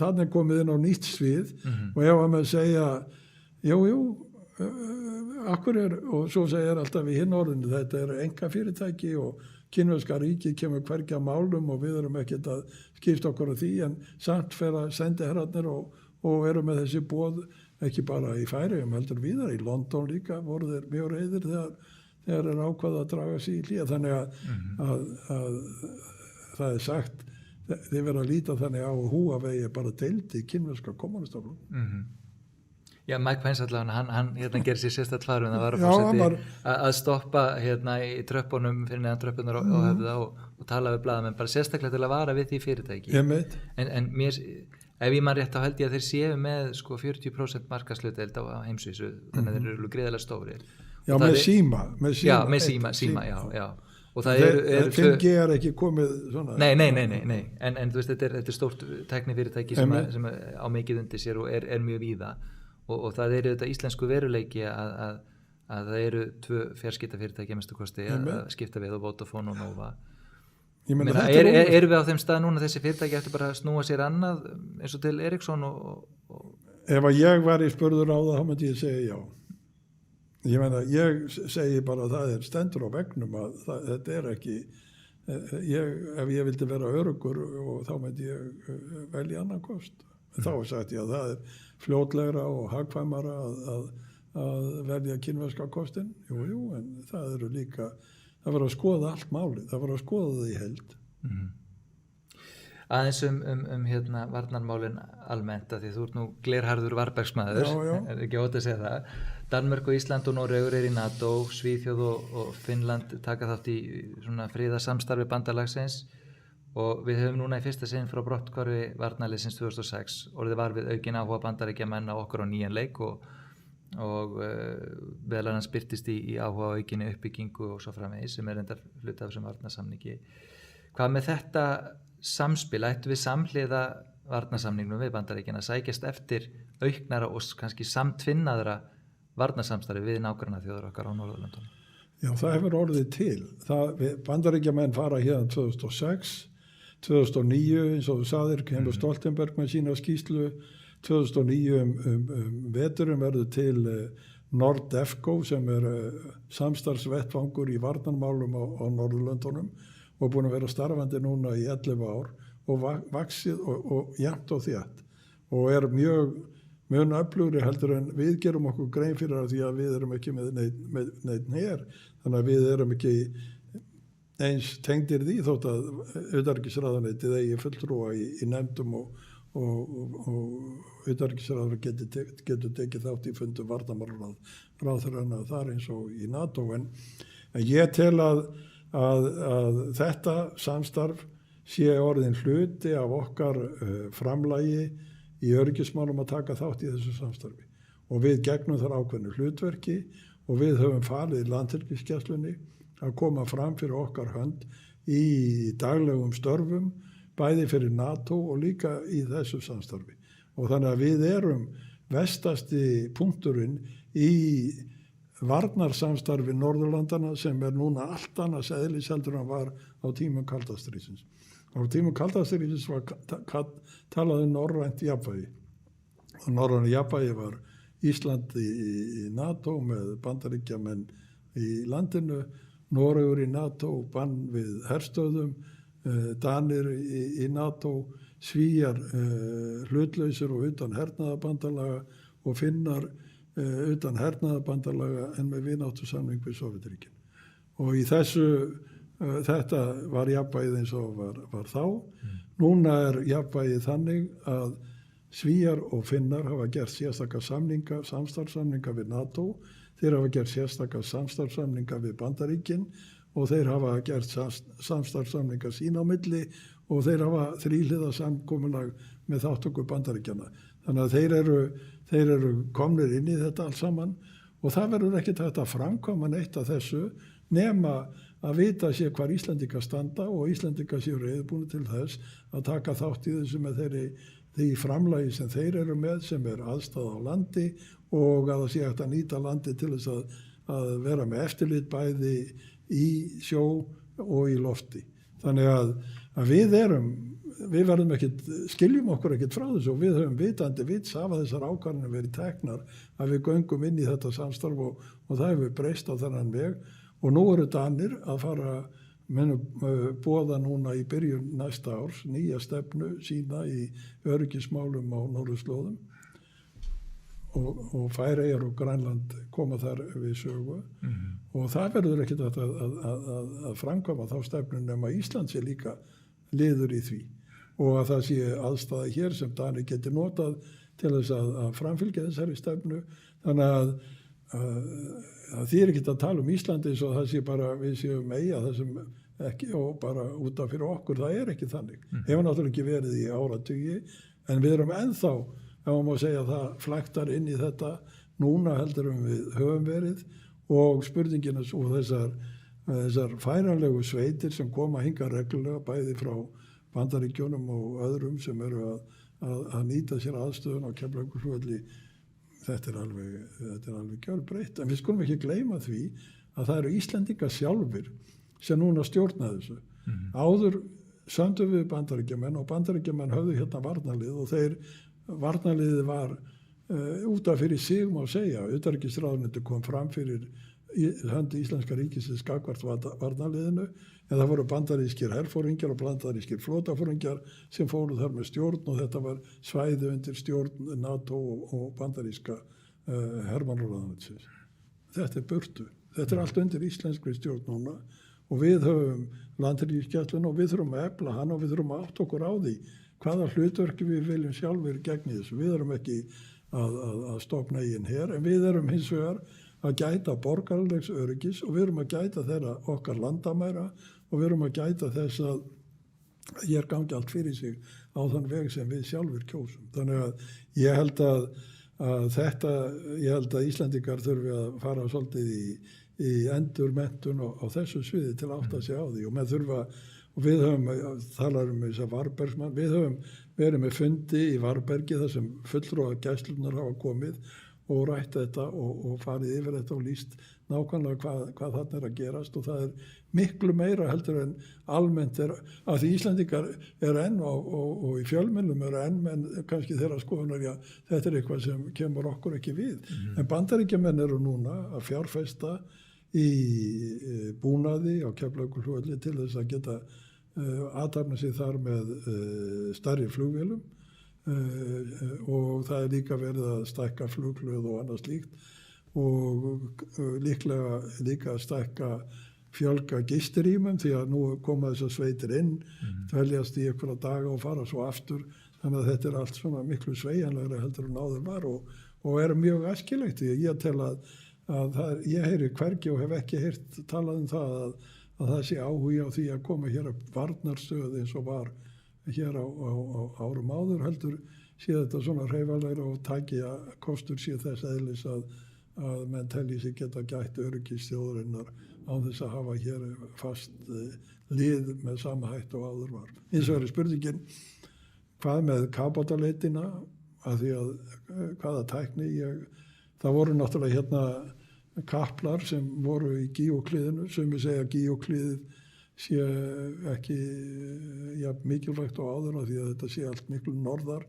[SPEAKER 2] þannig komið inn á nýtt svið og ef að maður segja, akkur og svo segir alltaf í hinn orðinu, þetta eru einkafyrirtæki og kínverska ríki kemur hvergi að málum og við erum ekkert að skipta okkur af því en samt fer að sendiherrarnir og eru með þessi boð ekki bara í Færeyjum heldur víðar, í London líka voru þeir mjög reiðir þegar er ákvað að draga sig í hlýja þannig að það er sagt þeir verða að líta þannig á Huawei er bara deildi kínverska kommunistaflum.
[SPEAKER 1] Já, Mike Pence allavega, hann gerir sér sérstætt farum það var að stoppa í tröppunum fyrir neðan tröppunar og höfða og tala við blaðamenn bara sérstaklega til að vara við því fyrirtæki. En mér ef ég man rétt þá held ég að þeir séu með 40% markaðshlutdeild á heimsvísu þannig að þeir eru gríðarlega stórir.
[SPEAKER 2] Já, með síma.
[SPEAKER 1] Já, með síma, já. Og það
[SPEAKER 2] er 5G er ekki komið svona.
[SPEAKER 1] Nei. En þú veist, þetta er stórt tæknifyrirtæki sem á mikið undir sér og er mjög víða. Og það eru þetta íslensku veruleiki að það eru 2 fjarskiptafyrirtæki að mestu kosti að skipta við og Vodafone og Nova. Erum við á þeim stað núna þessi fyrirtæki eftir bara að snúa sér annað eins og til Ericsson
[SPEAKER 2] Ef að ég var í spurður á það þá myndi ég segja já. Ég segi bara að það er stendur á vegnum að þetta er ekki ef ég vildi vera öruggur og þá myndi ég velja annan kost. Þá sagt ég að það er fljótlegra og hagkvæmara að velja kínverska kostin. Jú, en það eru líka það var að skoða allt málið, það var að skoða það í held.
[SPEAKER 1] Aðeins varnarmálin almennt að því þú ert nú glerharður varbergsmaður, er ekki ótt að segja það. Danmörk og Ísland og Noregur í NATO, Svíþjóð og Finnland taka þátt í svona friðarsamstarfi bandalagsins og við höfum núna í fyrsta sinn frá brotthvarfi varnarliðsins 2006 orðið var við aukin áhuga Bandaríkjamenn á okkur á nýjan leik og meðal annars birtist í áhuga á aukinni uppbyggingu og svo framvegis sem er reyndar hluti af þessum varnarsamningi. Hvað með þetta samspil, ættu við samhliða varnarsamningnum við Bandaríkjana sækjast eftir auknara og kannski samtvinnaðra varnarsamstarfi við nágranna þjóðar okkar á Norðurlöndunum?
[SPEAKER 2] Já, það hefur orðið til. Bandaríkjamenn fara hérna 2006, 2009 eins og þú sagðir kemur Stoltenberg með sína skýrslu 2009 veturum verður til NORDEFCO sem er samstarfsvettvangur í varnarmálum á Norðurlöndunum og búin að vera starfandi núna í 11 ár og vaxið og jafnt og þétt og er mjög öflugri heldur en við gerum okkur grein fyrir því að við erum ekki með neitt hér þannig að við erum ekki eins tengdir því þótt að utanríkisráðuneytið eigi fulltrúa í nefndum og utanríkisráður getur tekið þátt í fundum varnarmálaráðherranna þar eins og í NATO en ég tel að þetta samstarf sé orðin hluti af okkar framlagi í öryggismálum að taka þátt í þessu samstarfi og við gegnum þar ákveðnu hlutverki og við höfum falið landhelgisgæslunni að koma fram fyrir okkar hönd í daglegum störfum, bæði fyrir NATO og líka í þessu samstarfi. Og þannig að við erum vestasti punkturinn í varnarsamstarfi Norðurlandana sem núna allt annars eðlis heldur en var á tímum kalda stríðsins. Á tímum kalda stríðsins var talað norrænt jafnvægi. Og norrænt jafnvægi var Ísland í NATO með Bandaríkjamenn í landinu, Noregur í NATO, bann við herstöðum, Danir í NATO, Svíjar hlutlausir og utan hernaðarbandalaga og Finnar utan hernaðarbandalaga en með vináttusamning við Sovétríkin. Og í þetta var jafnvægið eins og var þá. Núna jafnvægið þannig að Svíjar og Finnar hafa gert sérstaka samstarfssamninga við NATO, þeir hafa gert sérstaka samstarfssamninga við Bandaríkin og þeir hafa gert samstarfssamninga sín á milli og þeir hafa þríhliða samkomulag með þátttöku Bandaríkjana. Þannig að þeir eru komnir inn í þetta allt saman og það verður ekkert hægt að framkvæma neitt af þessu nema að vita sér hvar Íslendingar standa og Íslendingar séu reiðubúnir til þess að taka þátt í þessu með því framlagi sem þeir eru með sem aðstaða á landi og að það sé hægt að nýta landi til þess að vera með eftirlit bæði í sjó og í lofti. Þannig að við verðum ekkert, skiljum okkur ekkert frá þessu og við höfum vitandi vits af að þessar ákvarðanir verið teknar að við göngum inn í þetta samstarf og það hefur breyst á þennan veg og nú eru Danir að fara boða núna í byrjun næsta árs nýja stefnu sína í öryggismálum á norðurslóðum og Færeyjar og Grænland koma þar við sögu og það verður ekkert að framkvæma þá stefnu nema Ísland sé líka liður í því og að það sé aðstæða hér sem Danir geti notað til þess að framfylgja þessari stefnu. Þannig að því ekkert að tala Íslandi eins og það sé bara við séum eiga það sem ekki og bara út af fyrir okkur, það ekki þannig. Hefur náttúrulega ekki verið í áratugi en við erum ennþá, ef maður má segja það, flaktar inn í þetta núna heldur við höfum verið og spurningina og þessar færanlegu sveitir sem koma hingað reglulega bæði frá Bandaríkjunum og öðrum sem eru að nýta sér aðstöðun á Keflavíkurflugvelli, þetta er alveg gjörbreytt. En við skulum ekki gleyma því að það eru Íslendingar sjálfir sem núna stjórna þessu. Áður sömdu við Bandaríkjamenn og Bandaríkjamenn höfðu hérna varnarlið og varnarliðið var út af fyrir sig má segja. Utanríkisráðuneytið kom fram fyrir hönd Íslenska ríkisins gagnvart varnarliðinu en það voru bandarískir herforingjar og bandarískir flotafóringjar sem fóru þar með stjórn og þetta var svæði undir stjórn NATO og bandaríska hermannaráðuneytisins. Þetta burtu. Þetta allt undir íslenskri stjórn núna og við höfum landhelgisgæsluna og við þurfum að efla hann og við þurfum að átta okkur á því hvaða hlutverki við viljum sjálfur gegn þessu. Við erum ekki að stofna eigin her en við erum hins vegar að gæta borgaralegs öryggis og við erum að gæta þeirra okkar landamæra og við erum að gæta þess að hér gangi allt fyrir sig á þann veg sem við sjálfur kjósum. Þannig að ég held að Íslendingar þurfi að fara svolítið í endurmenntun á þessu sviði til að átta sig á því og með þurfa og við höfum, talar þess að Varbergsmann, við höfum verið með fundi í Varbergi þar sem fulltrúar gæslurnar hafa komið og rætt þetta og farið yfir þetta og lýst nákvæmlega hvað þarna að gerast og það miklu meira heldur en almennt að því Íslendingar enn og í fjölmiðlum enn menn kannski þeirra skoðunar, já, þetta eitthvað sem kemur okkur ekki við. En Bandaríkjamenn eru núna að fjárfesta í búnaði á Keflavíkurflugvelli til þess að geta athafna sig þar með stærri flugvélum og það líka verið að stækka flughlöð og annað slíkt og líka að stækka fjölga gistirýmum því að nú koma þessar sveitir inn, dveljast í einhverja daga og fara svo aftur þannig að þetta allt svona miklu sveigjanlegra heldur en áður var og mjög æskilegt því að ég tel að ég heyri hvergi og hef ekki heyrt talað það að það sé áhugi á því að koma hér að varnarstöð eins og var hér á árum áður heldur sé þetta svona hreyfanlegra og taki að kostur sé þess eðlis að menn telji sig geta gætt öryggis þjóðarinnar án þess að hafa hér fast lið með sama hætt og áður var. Eins og spurningin, hvað með kafbátaleitina, að því að hvaða tækni, það voru náttúrulega hérna kaplar sem voru í Gíóklíðinu, sem við segja að Gíóklíðið sé ekki mikilvægt og áður af því að þetta sé allt miklu norðar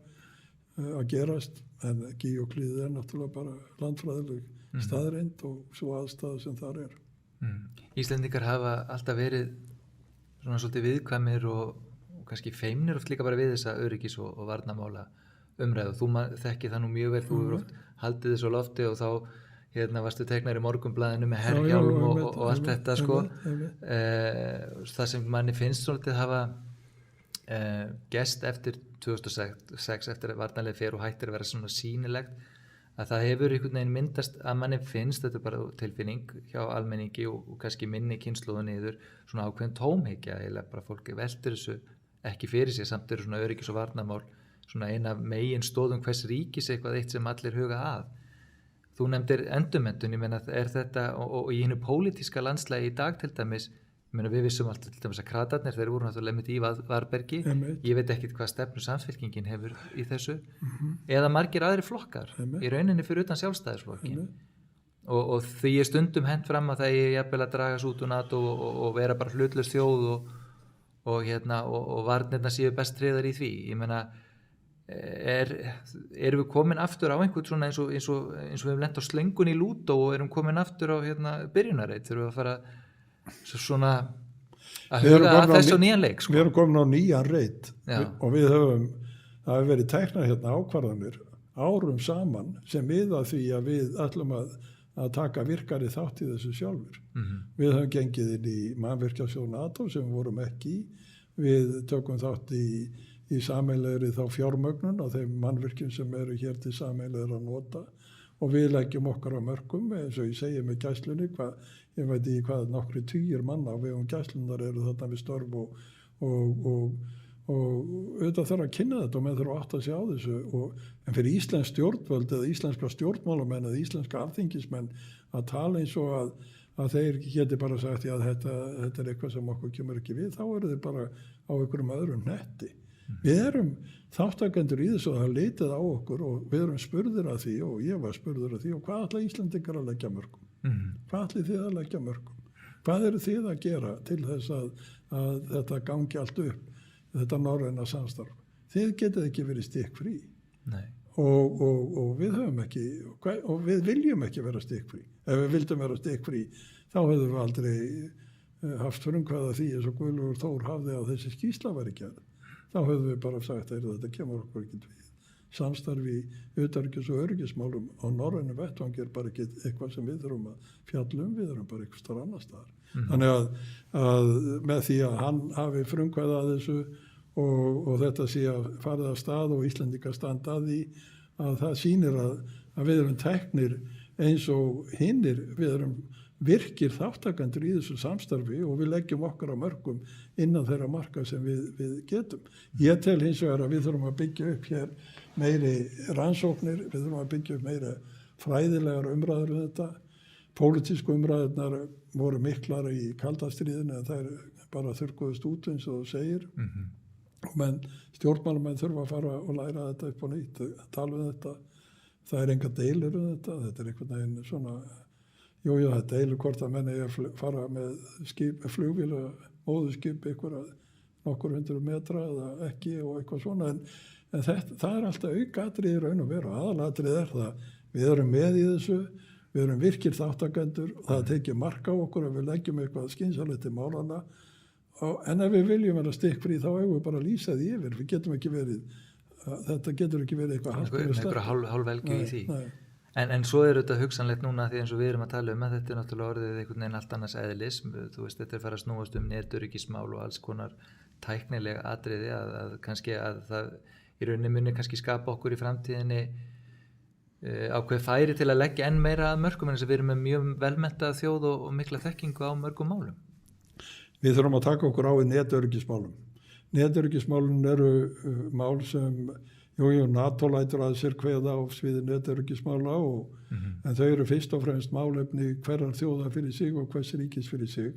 [SPEAKER 2] að gerast, en Gíóklíðið náttúrulega bara landfræðileg staðreind og svo aðstæða sem þar er.
[SPEAKER 1] Íslendingar hafa alltaf verið svona svolítið viðkvæmir og kannski feimnir oft líka bara við þessa öryggis og varnarmála umræðu. Þú þekkir það nú mjög vel, þú hefur oft haldið þessu á lofti og þá varstu teknar í Morgunblaðinu með herhjálm og allt þetta sko. Það sem manni finnst svolítið hafa gerst eftir 2006 eftir að varnarlið fer og hættir að vera svona sýnilegt, að það hefur einhvern veginn myndast að manni finnst, þetta er bara tilfinning hjá almenningi og kannski minni kynslóðu niður, svona ákveðin tómhyggja, eða bara fólki veldur þessu ekki fyrir sig, samt eru svona öryggis og varnarmál svona eina megin stóðum hvers ríkis eitthvað eitt sem allir huga að. Þú nefndir endurmenntun, ég meina er þetta og í hinu pólitíska landslægi í dag til dæmis, ég meina við vissum alltaf til dæmis að kratarnir, þeir voru náttúrulega mitt í Varbergi, ég veit ekkert hvað stefnu Samfylkingin hefur í þessu, eða margir aðri flokkar í rauninni fyrir utan Sjálfstæðisflokkin og því er stundum hent fram að það er jafnvel að draga út úr NATO og vera bara hlutlaus þjóð og varnirna séu best tryggðar í því. Ég meina erum við komin aftur á einhvern svona eins og við hefum lent á slöngun í Lúdó og erum komin aftur á byrjunarreit, þurfum við að fara svona að huga að þessu nýjan leik sko.
[SPEAKER 2] Við erum komin á nýjan reit og það hefur verið teknar hérna ákvarðanir árum saman sem miða því að við ætlum að taka virkari þátt í þessu sjálfur. Við höfum gengið inn í mannvirkjasjóð NATO sem við vorum ekki í, við tökum þátt í sameiginlegri þá fjármögnun á þeim mannvirkjum sem eru hér til sameiginlegri að nota og við leggjum okkar á mörkum, eins og ég segi með gæslunni, ég veit ekki hvað nokkri tugir manna á vegum gæslunar eru þarna við störf og auðvitað þarf að kynna þetta og menn þurfa að átta sig á þessu en fyrir íslensk stjórnvöld eða íslenska stjórnmálamenn eða íslenska alþingismenn að tala eins og að þeir geti bara sagt að þetta er eitthvað sem okkur kemur ekki við, þá eru þeir bara á einhverjum öðrum netti. Við erum þáttakendur í þessu og það leitið á okkur og við erum spurðir að því og ég var spurður að því og hvað ætla Íslendingar að leggja mörgum? Hvað ætli þið að leggja mörgum? Hvað eru þið að gera til þess að þetta gangi allt upp, þetta norræna samstarf? Þið getið ekki verið stikkfrí og við höfum ekki og við viljum ekki vera stikkfrí. Ef við vildum vera stikkfrí þá hefðum við aldrei haft frumkvæða því eins og Guðlaugur Þór hafði að þessi skýrsla væri gerð. Þá höfum við bara sagt að þetta kemur okkur ekki við. Samstarfi í utanríkis- og öryggismálum á norrænu vettvangi er bara ekki eitthvað sem við þurfum að fjalla við erum bara eitthvað starf annar staðar. Þannig að með því að hann hafi frumkvæða að þessu og þetta sé að farið af stað og Íslendingar standa að því að það sýnir að við erum teknir eins og hinnir, við erum virkir þáttakendur í þessu samstarfi og við leggjum okkar á mörkum innan þeirra marka sem við getum. Ég tel hins vegar að við þurfum að byggja upp hér meiri rannsóknir, við þurfum að byggja upp meiri fræðilegar umræður þetta. Pólitísku umræðurnar voru miklar í kaldastríðinu en þær bara þurrkuðust út eins og þú segir. Men stjórnmálamenn þurfa að fara og læra þetta upp á nýtt, tala um þetta. Það er enga deilur um þetta er einhvern veginn svona Jú, það deilur hvort að menn er að fara með flugvél og móðurskip nokkur 100 metra eða ekki og eitthvað svona en það er alltaf aukaatriði í raun og veru. Aðalatriði er það, við erum með í þessu, við erum virkir þáttakendur, það tekið mark á okkur að við leggjum eitthvað skynsamlegt til málana en ef við viljum vera stikkfrí þá eigum við bara að lýsa því yfir, við getum ekki verið, þetta getur ekki verið eitthvað
[SPEAKER 1] hálfvelgi í því. En svo er þetta hugsanlegt núna því eins og við erum að tala að þetta er náttúrulega orðið einhvern veginn allt annars eðlis, þú veist þetta er fara að snúast netöryggismál og alls konar tæknileg atriði að kannski að það í rauninni muni kannski skapa okkur í framtíðinni ákveð færi til að leggja enn meira að mörgum en þess að við erum með mjög velmenntaða þjóð og mikla þekkingu á mörgum málum.
[SPEAKER 2] Við þurfum að taka okkur á í netöryggismálum. Netöryggismálun eru mál sem Jú, NATO lætur að sér kveða á sviði netöryggismála en þau eru fyrst og fremst málefni hverjar þjóða fyrir sig og hvers ríkis fyrir sig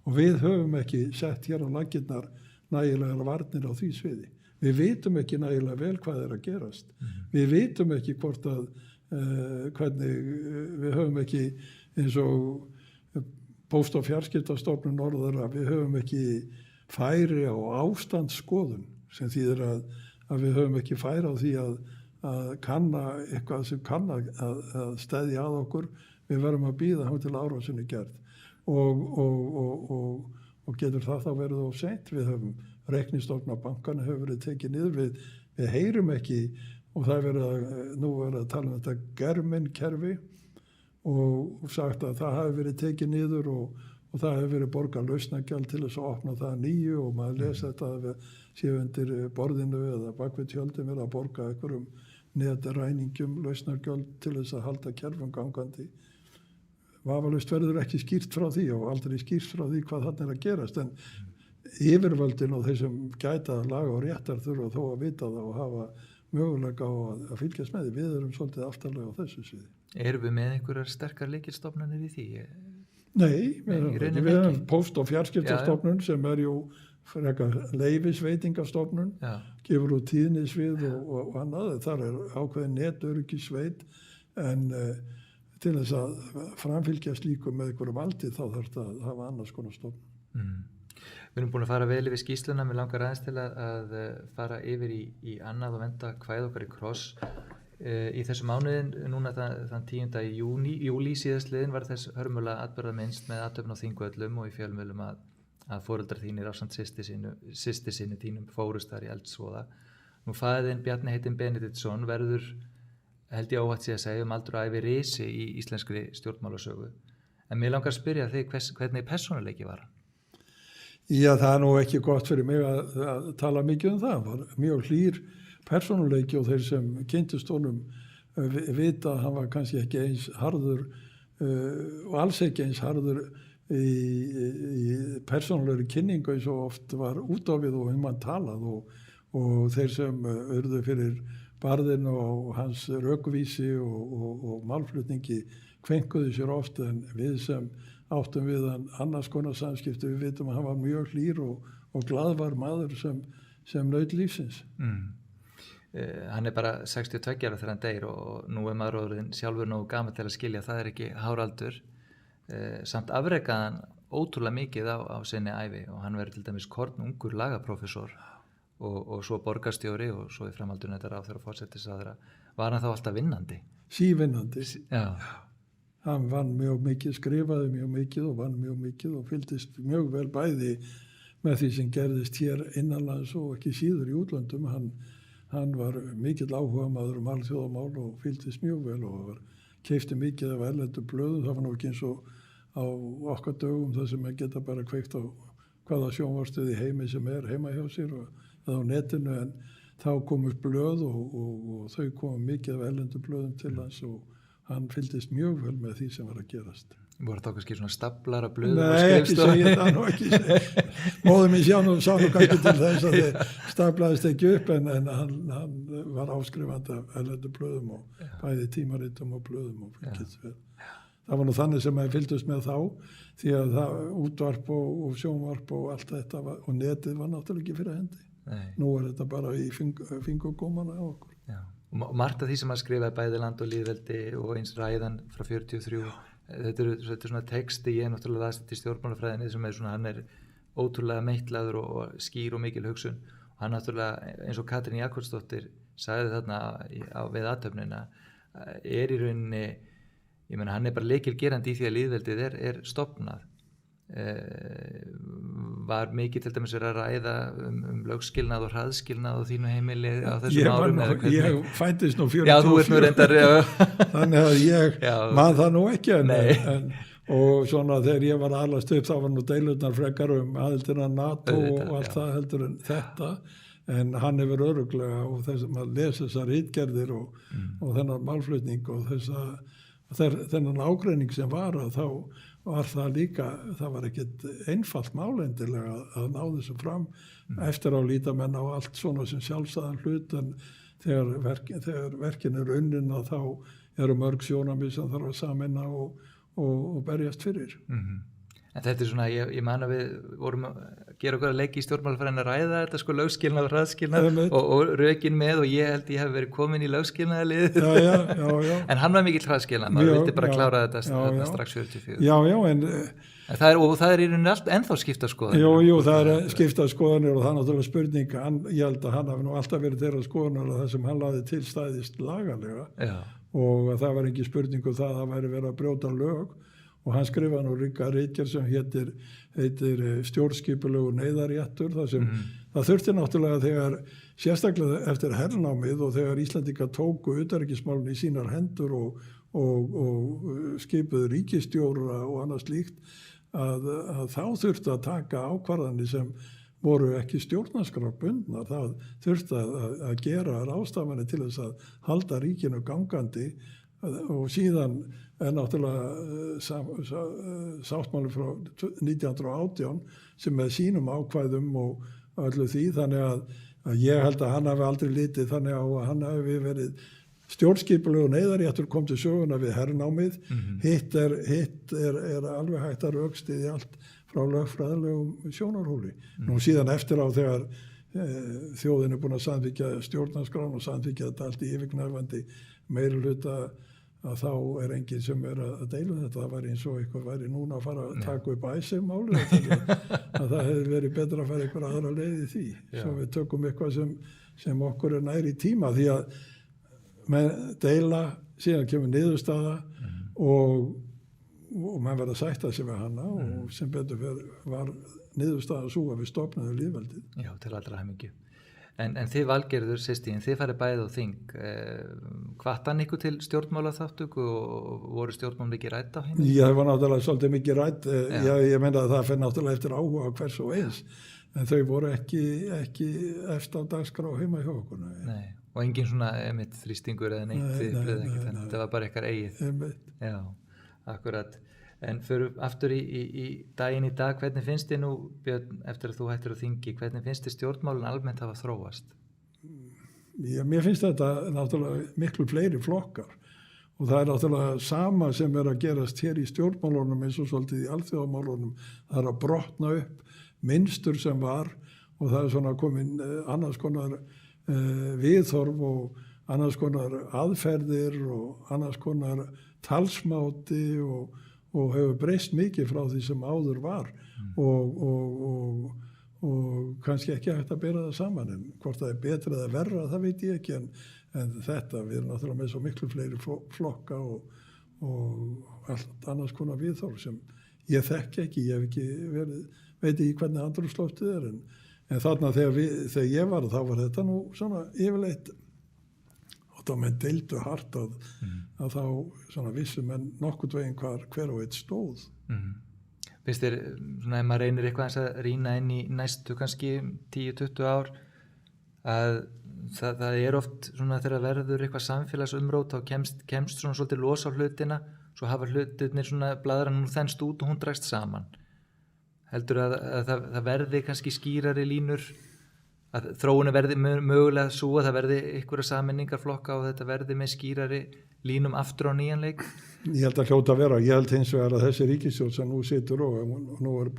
[SPEAKER 2] og við höfum ekki sett hér á laggirnar nægilegar varnir á því sviði. Við vitum ekki nægilega vel hvað er að gerast. Við vitum ekki hvort að hvernig við höfum ekki eins og Póst- og fjarskiptastofnun Norðara, við höfum ekki færi á ástandsskoðun sem þýðir að við höfum ekki færi á því að kanna eitthvað sem kann að steðja að okkur. Við verðum að bíða hann til árásinni gerð og getur það þá verið of seint. Við höfum reiknistofn á bankana hefur verið tekið niður. Við heyrum ekki og það er nú verið að tala um þetta Germin-kerfi og sagt að það hafi verið tekið niður og það hefur verið borgað lausnagjald til þess að opna það nýju og maður lesa þetta að við séu undir borðinu eða bakvið tjöldin verið að borga einhverjum netræningjum lausnagjald til þess að halda kerfum gangandi. Vafalaust verður ekki skýrt frá því og aldrei skýrt frá því hvað þarna er að gerast en yfirvöldin og þeir sem gæta laga og réttar þurfa þó að vita það og hafa möguleika á að fylgjast með því. Við erum svolítið aftarlega á þessu sviði.
[SPEAKER 1] Erum við með einhverjar sterkar lykilstofnanir í því?
[SPEAKER 2] Nei, við höfum Póst- og fjarskiptastofnun sem er jú frekar leyfisveitingastofnun, gefur út tíðnisvið og annað. Þar er ákveðin netöryggisveit en til þess að framfylgja slíku með einhverju valdi þá þarf það að hafa annars konar stofnun.
[SPEAKER 1] Við erum búin að fara vel yfir skýrsluna, mér langar aðeins til að fara yfir í annað og venda kvæði okkar í kross. Í þessu mánuðin, núna þann 10. júlí síðastliðin var þess hörmulega atburða minnst með athöfn á Þingvöllum og í fjölmiðlum að foreldrar þínir ásamt systir sinni þínum fórust þar í eldsvoða. Nú faðirinn Bjarni heitinn Benediktsson verður, held ég óhætt sé að segja, aldur og ævi risi í íslenskri stjórnmálasögu. En mér langar að spyrja þig hvernig persónuleiki var hann?
[SPEAKER 2] Já, það er nú ekki gott fyrir mig að tala mikið um það. Það var mjög hlýr persónuleiki og þeir sem kynntust honum vita að hann var kannski ekki eins harður og alls ekki eins harður í persónulegri kynningu eins og oft var út á við og hann talað og þeir sem urðu fyrir barðin og hans rökvísi og málflutningi kvenkuðu sér oft en við sem áttum við hann annars konar samskipti, við vitum að hann var mjög hlýr og glaðvar maður sem naut lífsins.
[SPEAKER 1] Hann er bara 62 ára þegar hann deyr og nú er maður orðinn sjálfur nógu gamall til að skilja, það er ekki háraldur. Samt afrekaði hann ótrúlega mikið á sinni ævi og hann verður til dæmis kornungur lagaprófessor og svo borgarstjóri og svo í framhaldinu þetta ráðherra og forsætisráðherra. Var hann þá alltaf vinnandi?
[SPEAKER 2] Sívinnandi.
[SPEAKER 1] Já.
[SPEAKER 2] Hann vann mjög mikið, skrifaði mjög mikið og vann mjög mikið og fylgdist mjög vel bæði með því sem gerðist hér innanlands og ekki síður í útlöndum. Hann var mikill áhugamaður alþjóðamál og fylgdist mjög vel og keypti mikið af erlendum blöðum. Það var nú ekki eins og á okkar dögum það sem geta bara kveikt á hvaða sjónvarpsstöð í heimi sem er heima hjá sér eða á netinu en þá komust blöð og þau komu mikið af erlendum blöðum til hans og hann fylgdist mjög vel með því sem var að gerast.
[SPEAKER 1] Voru þá kannski svona staplar af blöðum?
[SPEAKER 2] Nei, ekki segja það nú ekki segja. Móður mín sá nú kannski til þess að þið staplaðist ekki upp en hann var áskrifandi af erlendum blöðum og bæði tímaritum og blöðum og fylgdist vel. Það var nú þannig sem maður fylgdist með þá því að það útvarp og sjónvarp og allt þetta og netið var náttúrulega ekki fyrir hendi. Nei. Nú er þetta bara í fingurgómana á okkur.
[SPEAKER 1] Já. Og margt af því sem hann skrifaði bæði Land og lýðveldi og eins ræðan frá 43 þetta er svona texti ég náttúrulega laðst til stjórnmálafræðinni sem er svona, hann er ótrúlega meitlaður og skýr og mikil hugsun og hann náttúrulega eins og Katrín Jakobsdóttir sagði þarna við athöfnina er í rauninni ég meina hann er bara lykilgerandi í því að lýðveldið er stofnað var mikið til dæmis að ræða lögskilnað og hraðskilnað á þínu heimili á þessum árum?
[SPEAKER 2] Ég fæddist nú 44.
[SPEAKER 1] Já, þú ert nú reyndar.
[SPEAKER 2] Þannig að ég man það nú ekki og svona þegar ég var alast upp þá var nú deilurnar frekar aðildina NATO og allt það heldur en þetta en hann hefur örugglega og þess að lesa þessar ritgerðir og þennan málflutning og þennan ágreining sem var að þá var það líka, það var ekkert einfalt málendilega að ná þessu fram eftir á líta menn á allt svona sem sjálfstæðan hlut en þegar verkin unnin að þá eru mörg sjónarmið sem þarf að sameina og berjast fyrir.
[SPEAKER 1] En þetta svona, ég man að við vorum að gera okkur að leiki í stjórnmálafræðin að ræða þetta sko lögskilnað og hraðskilnað og rökin með og ég held ég hef verið komin í lögskilnaðarlið.
[SPEAKER 2] Já.
[SPEAKER 1] En hann var mikill hraðskilnað, maður vildi bara klára þetta strax 44.
[SPEAKER 2] Já, en
[SPEAKER 1] það er í rauninni ennþá skipta skoðanir.
[SPEAKER 2] Jú, það er skipta skoðanir og það er náttúrulega spurning, ég held að hann hafi nú alltaf verið þeirra skoðanir að það sem hann lagði til stæðist lagalega og það var ekki spurning það væri verið að brjóta lög. Og hann skrifa nú líka ritgerð sem heitir stjórnskipulegur neyðarréttur þar sem það þurfti náttúrulega þegar sérstaklega eftir hernámið og þegar Íslendingar tóku utanríkismálin í sínar hendur og skipuðu ríkisstjóra og annað slíkt að þá þurfti að taka ákvarðanir sem voru ekki stjórnarskrarbundnar. Það þurfti að gera ráðstafanir til þess að halda ríkinu gangandi og síðan er náttúrulega sáttmáli frá 1918 sem með sínum ákvæðum og öllu því þannig að ég held að hann hafi aldrei litið þannig á að hann hafi verið stjórnskipulegur neyðarréttur kom til söguna við hernámið hitt er alveg hægt að rökstyðja allt frá lögfræðilegum sjónarhóli. Nú síðan eftir á þegar þjóðin er búin að samþykkja stjórnarskrán og samþykkja þetta allt í yfirgnæfandi meirihluta að þá er enginn sem er að deila þetta. Það væri eins og eitthvað væri núna að fara að taka upp æsum-máli að það hefði verið betra að fara eitthvað aðra leið í því. Svo við tökum eitthvað sem okkur er næri tíma því að með deila síðan kemur niðurstaða og mann verður að sætta sig við hana og sem betur var niðurstaða svo að við stofnaðum lýðveldið.
[SPEAKER 1] Já, til allra hamingju. En þið Valgerður Systín, þið farið bæði á þing. Hvatti hann ykkur til stjórnmálaþáttöku og voru stjórnmál mikið rædd á henni?
[SPEAKER 2] Já, það var náttúrulega svolítið mikið rædd. Ég meina að það fer náttúrulega eftir áhuga hvers og eins. En þau voru ekki eftir á dagskrá heima hjá okkur.
[SPEAKER 1] Nei, og engin svona þrýstingur eða neitt. Nei. Þetta var bara eitthvað eigið. Já, akkurat. En fyrir aftur í daginn í dag, hvernig finnst þið nú, Björn, eftir að þú hættir á þingi, hvernig finnst þið stjórnmálin almennt hafa þróast?
[SPEAKER 2] Já, mér finnst þetta náttúrulega miklu fleiri flokkar og það er náttúrulega sama sem er að gerast hér í stjórnmálunum eins og svolítið í alþjóðamálunum. Það er að brotna upp mynstur sem var og það er svona komin annars konar viðhorf og annars konar aðferðir og annars konar talsmáti og hefur breyst mikið frá því sem áður var og kannski ekki hægt að bera það saman en hvort það er betra eða verra það veit ég ekki en þetta við erum náttúrulega með svo miklu fleiri flokka og allt annars konar viðhorf sem ég þekki ekki, ég hef ekki veit ekki hvernig andrúmsloftið er en þarna þegar ég var þá var þetta nú svona yfirleitt og þá menn deildu hart að þá svona vissum menn nokkurt veginn hver og eitt stóð.
[SPEAKER 1] Finnst þér, svona ef maður reynir eitthvað að rýna inn í næstu kannski 10-20 ár að það er oft svona þegar verður eitthvað samfélagsumrót þá kemst svona svolítið los á hlutina svo hafa hlutirnir svona bladran nú þennst út og hún dregst saman. Heldur að það verði kannski skýrari línur að þróunin verði mögulega svo að það verði einhverja sammenningarflokka og þetta verði með skýrari línum aftur á nýjan leik?
[SPEAKER 2] Ég held að hljóta að vera. Ég held hins vegar að þessi ríkisstjórn sem nú situr og nú er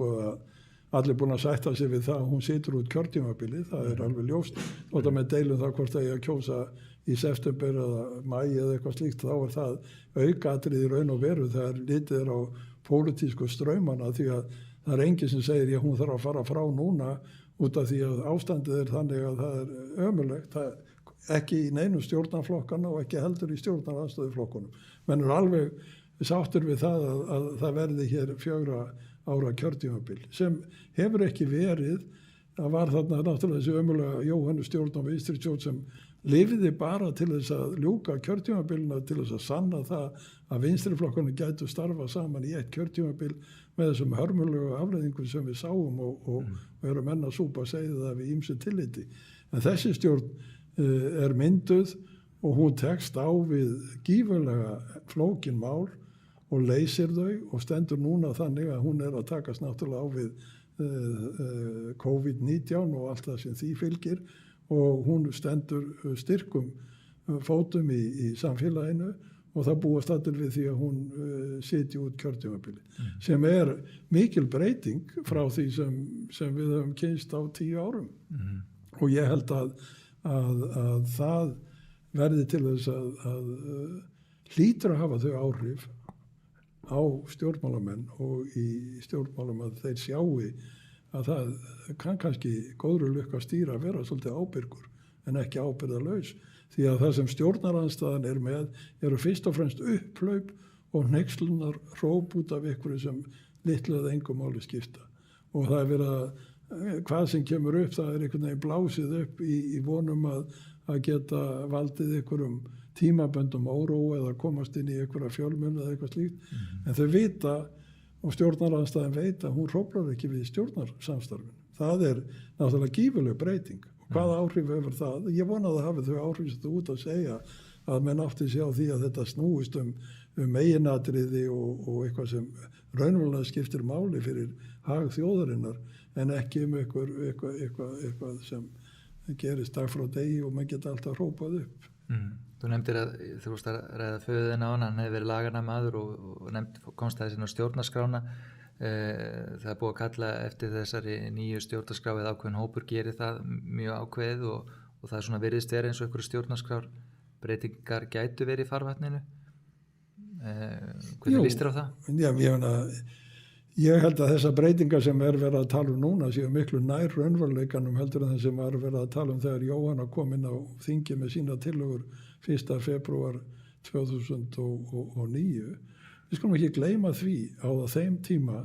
[SPEAKER 2] allir búin að sætta sig við það að hún situr út kjörtímabilið, það er alveg ljóst. Þótt að með deilum það hvort það er að kjósa í september eða maí eða eitthvað slíkt, þá er það aukaatriði í raun og veru þegar litið er á pólitísku straumana því að það er enginn sem segir hún þarf að fara frá núna út af því að ástandið er þannig að það er ömurlegt, ekki í neinum stjórnarflokkana og ekki heldur í stjórnaraðstöðuflokkunum. Menn er alveg sáttur við það að það verði hér 4 ára kjörtímabil sem hefur ekki verið. Það var þarna náttúrulega þessi ömurlega Jóhannu stjórn og vinstri stjórn sem lifði bara til þess að ljúka kjörtímabilina til þess að sanna það að vinstriflokkarnir gætu starfa saman í eitt kjörtímabil með þessum hörmulegu afleiðingum sem við sáum og eru menn að súpa að segja það við ýmsu tilliti. En þessi stjórn er mynduð og hún tekst á við gífurlega flókin mál og leysir þau og stendur núna þannig að hún er að takast náttúrulega á við COVID-19 og allt það sem því fylgir og hún stendur styrkum fótum í samfélaginu og það búast allir við því að hún sitji út kjörtímabili sem mikil breyting frá því sem við höfum kynst á 10 árum og ég held að það verði til þess að hlýtur að hafa þau áhrif á stjórnmálamenn og í stjórnmálum að þeir sjáu að það kann kannski góðru lukka stýra að vera svolítið ábyrgur en ekki ábyrgðarlaus því að það sem stjórnarandstaðan með eru fyrst og fremst upplaup og hneykslunar hróp út af ykkur sem litlu eða engu máli skipta og það verið að hvað sem kemur upp það einhvern veginn blásið upp í vonum að geta valdið ykkurum tímaböndum óró eða komast inn í einhverja fjölmenn eða eitthvað slíkt en þau vita og stjórnarandstaðan veit að hún hróplar ekki við stjórnarsamstarfin það náttúrulega gífurleg breyting og hvaða áhrif hefur það ég vona að það hafi þau áhrif sem þú út að segja að menn átti sig á því að þetta snúist meginatriði og eitthvað sem raunverulega skiptir máli fyrir hag þjóðarinnar en ekki eitthvað sem gerist dag frá degi og mann geta alltaf hrópað upp
[SPEAKER 1] Þú nefndir að þú varst að ræða föðuðinn á hann hefði verið laganamaður og komst það sinna stjórnarskrána það búið að kalla eftir þessari nýju stjórnarskrá eða ákveðin hópur gerir það mjög ákveðið og það svona virðist vera eins og einhverju stjórnarskrár breytingar gætu verið í farvatninu hvernig líst þér á það?
[SPEAKER 2] Já, ég held að þessar breytingar sem verið að tala núna séu miklu nær raunveruleikanum heldur en það sem verið að tala þegar Jóhanna kom inn á þingi með sína tillögur 1. febrúar 2009 við skulum ekki gleyma því á þeim tíma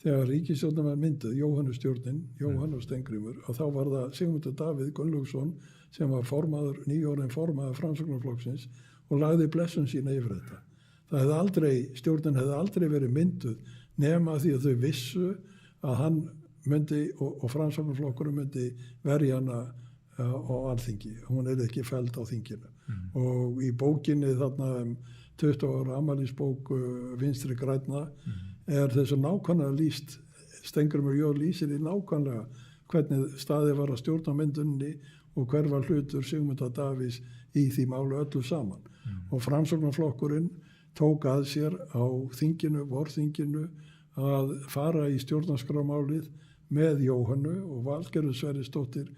[SPEAKER 2] þegar ríkisstjórnin var mynduð Jóhann og Steingrímur og þá var það Sigmundur Davíð Gunnlaugsson sem var nýorðinn formaður Framsóknarflokksins og lagði blessun sína yfir þetta stjórnin hefði aldrei verið mynduð nema því að þau vissu að hann myndi og Framsóknarflokkurinn myndi verja hana á Alþingi hún ekki felld á þinginu og í bókinni þarna 20 ára afmælisbók Vinstri grænna þessu nákvæmlega lýst Steingrímur J. lýsir í nákvæmlega hvernig staðið var að stjórnarmyndunni og hver var hlutur Sigmundar Davíðs í því máli öllu saman og Framsóknarflokkurinn tók að sér á þinginu, vorþinginu að fara í stjórnarskrámálið með Jóhannu og Valgerður Sverrisdóttir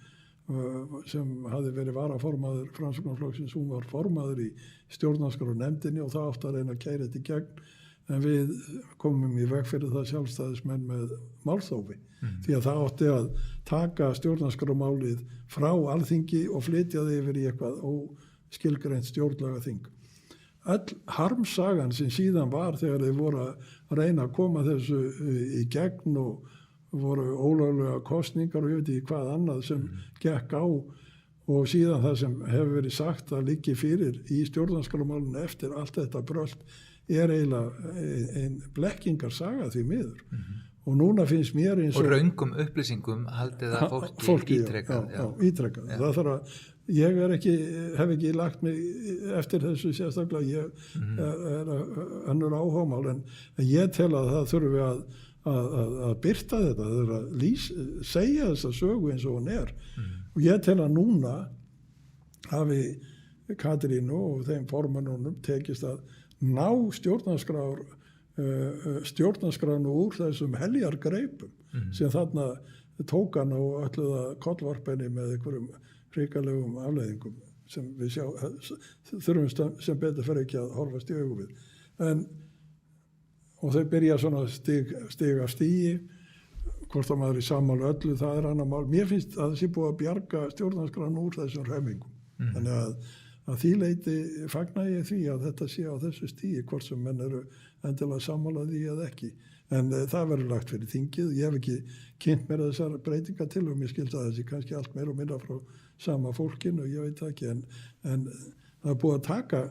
[SPEAKER 2] sem hafði verið varaformaður Framsóknarflokksins, hún var formaður í stjórnarskrárnefndinni og það átti að reyna að keyra þetta í gegn en við komum í veg fyrir það sjálfstæðismenn með málþófi því að það átti að taka stjórnarskrámálið frá Alþingi og flytja það yfir í eitthvað óskilgreint stjórnlagaþing. Öll harmsagan sem síðan var þegar þeir voru að reyna að koma þessu í gegn og voru ólöglega kosningar og ég veit ekki hvað annað sem gekk á og síðan það sem hefur verið sagt að liggi fyrir í stjórnarskrármálinu eftir allt þetta brölt eiginlega ein blekkingarsaga því miður og núna finnst mér eins og
[SPEAKER 1] raungum upplýsingum haldið að fólki ítrekkað
[SPEAKER 2] ítrekkað það þarf að ég hef ekki lagt mig eftir þessu sérstaklega ég önnur áhugamál en ég tel að það þurfi að birta þetta það er að segja þessa sögu eins og hún og ég tel að núna hafi Katrínu og þeim formannunum tekist að ná stjórnarskránu úr þessum heljargreipum sem þarna tók hann og ölluða kollvarpenni með einhverjum hrikalegum afleiðingum sem við þurfum sem betur fyrir ekki að horfast í augu við og þau byrja svona stig af stigi hvort að maður er sammála öllu það er annar mál mér finnst að það sé búið að bjarga stjórnarskránu úr þessum hremmingum þannig að því leiti fagna ég því að þetta sé á þessu stigi hvort sem menn eru endilega sammála því eða ekki en það verður lagt fyrir þingið ég hef ekki kynnt mér þessar breytingar til og mér skilst að þessi kannski allt meira og minna frá sama fólkinu ég veit það ekki en það er búið að taka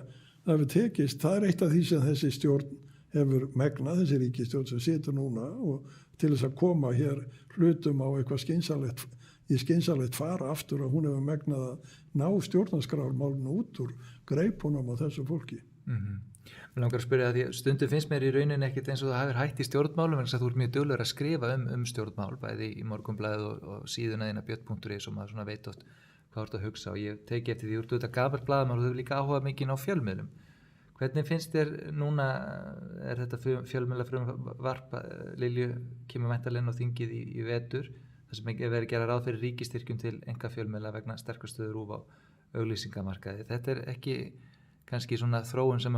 [SPEAKER 2] það hefur tekist, það er eitt af því sem þessi stjórn hefur megnað þessi ríkisstjórn sem situr núna og til þess að koma hér hlutum á eitthvað skynsamlegt fara aftur og hún hefur megnað að ná stjórnarskrármálinu út úr greipunum á þessu fólki.
[SPEAKER 1] Mér langar að spyrja að því stundum finnst mér í rauninni ekkit eins og það hafur hætt í stjórnmálum en þú ert mjög duglegur að skrifa um stjórnmál bæði í Morgunblaðið og síðuna þína björn.is og maður svona veit oft hvað ertu að hugsa, og ég teki eftir því úr þetta gamall blaðamaður og þau líka áhuga mikið á fjölmiðlum. Hvernig finnst þér núna, er þetta fjölmiðla frumvarp Lilju kemur væntanlega inn á þingið í vetur, þar sem er verið að gera ráð fyrir ríkisstyrkjum til einkafjölmiðla vegna sterkar stöðu RÚV á auglýsingamarkaði. Þetta er ekki kannski svona þróun sem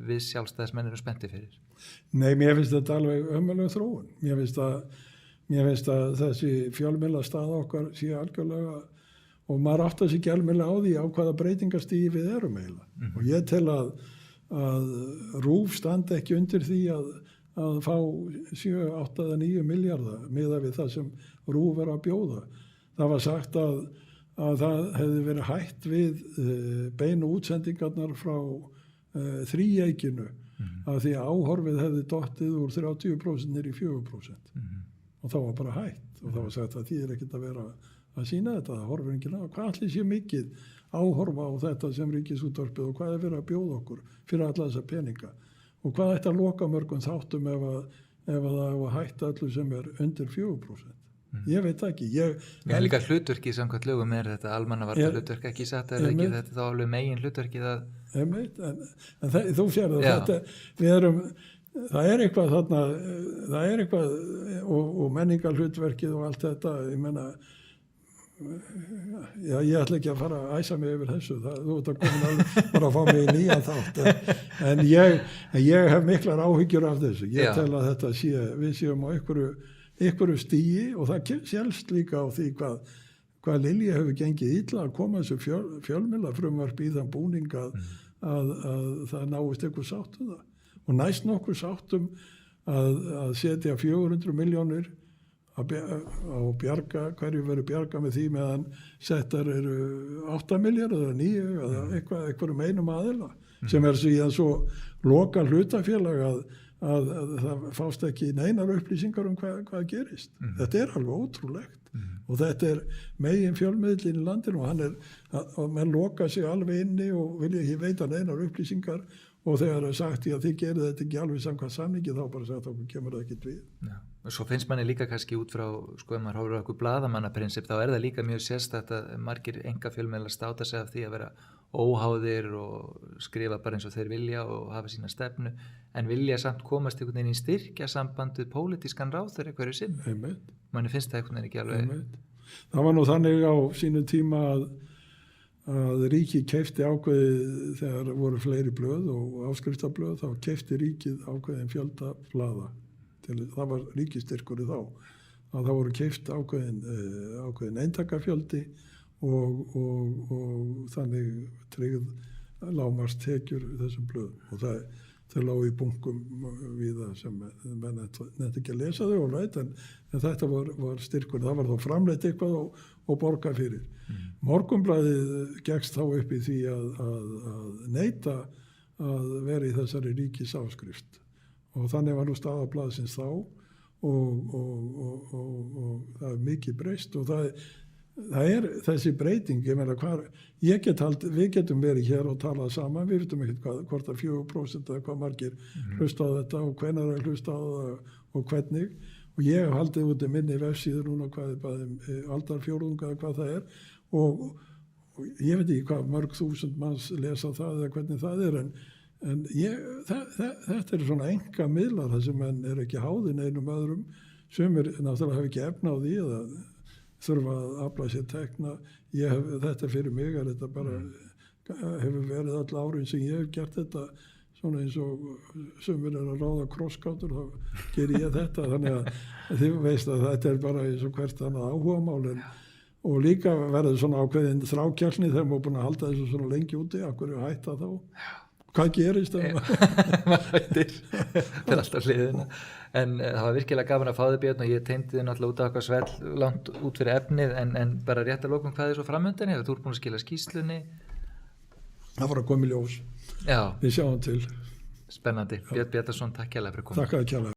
[SPEAKER 1] við sjálfstæðismenn erum spenntir fyrir?
[SPEAKER 2] Nei, mér finnst þetta alveg ömurleg þróun. Mér finnst að þessi fjölmiðla staða okkar sé algjörlega, og maður áttar sig ekki alveg á því á hvaða breytingastígi við erum eiginlega. Og ég tel að RÚV standi ekki undir því að fá 7, 8 eða 9 milljarða miðað við það sem RÚV er að bjóða. Það var sagt að það hefði verið hætt við beinu útsendingarnar frá þríeykinu af því að áhorfið hefði dottið úr 30% niður í 4%. Og það var bara hætt og það var sagt að því ekkert að vera að sína þetta, það horfir enginn á. Hvað allir sé mikið áhorfa á þetta sem Ríkisútvarpið og hvað er verið að bjóða okkur fyrir alla þessa peninga og hvað ætti að loka mörgum þáttum ef það á að hætta öllu sem er undir 4%. Ég veit ekki.
[SPEAKER 1] Mér líka hlutverki samkvæmt lögum er þetta almannavarna hlutverk ekki satt, er ekki þetta þá alveg megin hlutverkið að... En
[SPEAKER 2] þú sér þetta, það er eitthvað þarna, það er eitthvað og menningarhlutverkið og allt þetta, ég meina, já, ég ætla ekki að fara að æsa mig yfir þessu, þú ert að koma alveg bara að fá mig í nýjan þátt, en ég hef miklar áhyggjur af þessu. Ég tel að þetta við séum á einhverju stigi og það sést líka á því hvað Lilja hefur gengið illa að koma þessu fjölmiðlafrumvarp í þann búning að það náist eitthvað sátt um það. Og næst nokkuð sáttum að setja 400 milljónir á bjarga, hverju verður bjarga með því meðan settar eru 8 milljarðar eða 9 eða einhverjum einum aðila sem er síðan svo loka hlutafélag að það fást ekki neinar upplýsingar um hvað gerist. Þetta er alveg ótrúlegt og þetta er megin fjölmiðlinn í landinu og menn loka sig alveg inni og vilja ekki veita neinar upplýsingar og þegar það er sagt að þið gerir þetta ekki alveg samkvæmt samningi þá bara sagt okkur kemur það ekki við.
[SPEAKER 1] Já. Og svo finnst manni líka kannski út frá, ef maður horfir á okkur blaðamannaprinsip, þá er það líka mjög sérstakt að margir einkafjölmiðlar státa sig af því að vera óháðir og skrifa bara eins og þeir vilja og hafa sína stefnu, en vilja samt komast einhvern veginn í styrkja sambandið pólitískan ráðherra hverju sinni. Manni finnst það einhvern veginn ekki alveg.
[SPEAKER 2] Það var nú þannig á sínu tíma að ríkið keypti ákveðið þegar voru fleiri blöð og áskriftablöð, þá keypti ríkið ákveðin fjölda blaða. Það var ríkisstyrkur í þá. Að það voru keypt ákveðin eintakafjöldi og þannig tryggð lágmarkstekjur þessum blöðum. Og það lágu í bunkum við það sem menn nefndi ekki að lesa þau og rætt, en þetta var styrkur. Það var þá framleitt eitthvað og borga fyrir. Morgunblaðið gekkst þá upp í því að neita að vera í þessari ríkisáskrift og þannig var nú staða blaðsins þá og það er mikið breyst og það er þessi breyting, ég meina við getum verið hér og talað saman, við veitum ekkert hvort að 4% eða hvað margir hlusta á þetta og hvenær er hlusta á það og hvernig og ég hef haldið út minni vefsíður núna hvað er aldarfjórðunga eða hvað það er og ég veit ekki hvað mörg þúsund manns lesa það eða hvernig það er en þetta er svona enga miðlar þar sem menn er ekki háðin einum öðrum sem náttúrulega hafa ekki efna á því eða þurfa að afla sér tekna þetta fyrir mig er þetta bara hefur verið all árin sem ég hef gert þetta svona eins og sumir er að ráða krosskátur þá gerir ég þetta þannig að þið veist að þetta er bara eins og hvert annað áhugamál og líka verður svona ákveðin þrákjálni þegar maður búin að halda þessu svona lengi úti af hverju hætta þá hvað gerist
[SPEAKER 1] maður hættir fyrir alltaf hliðina en það var virkilega gaman að fá þig Björn og ég teymdi þig náttúrulega út á eitthvað svell langt út fyrir efnið en bara rétt að lokum hvað er svo framöndan hefur þú búin að skila skýrslunni
[SPEAKER 2] það var að koma í ljós við sjáum til
[SPEAKER 1] spennandi, Björn Bjarnason, takk kærlega fyrir að koma
[SPEAKER 2] takk að kærlega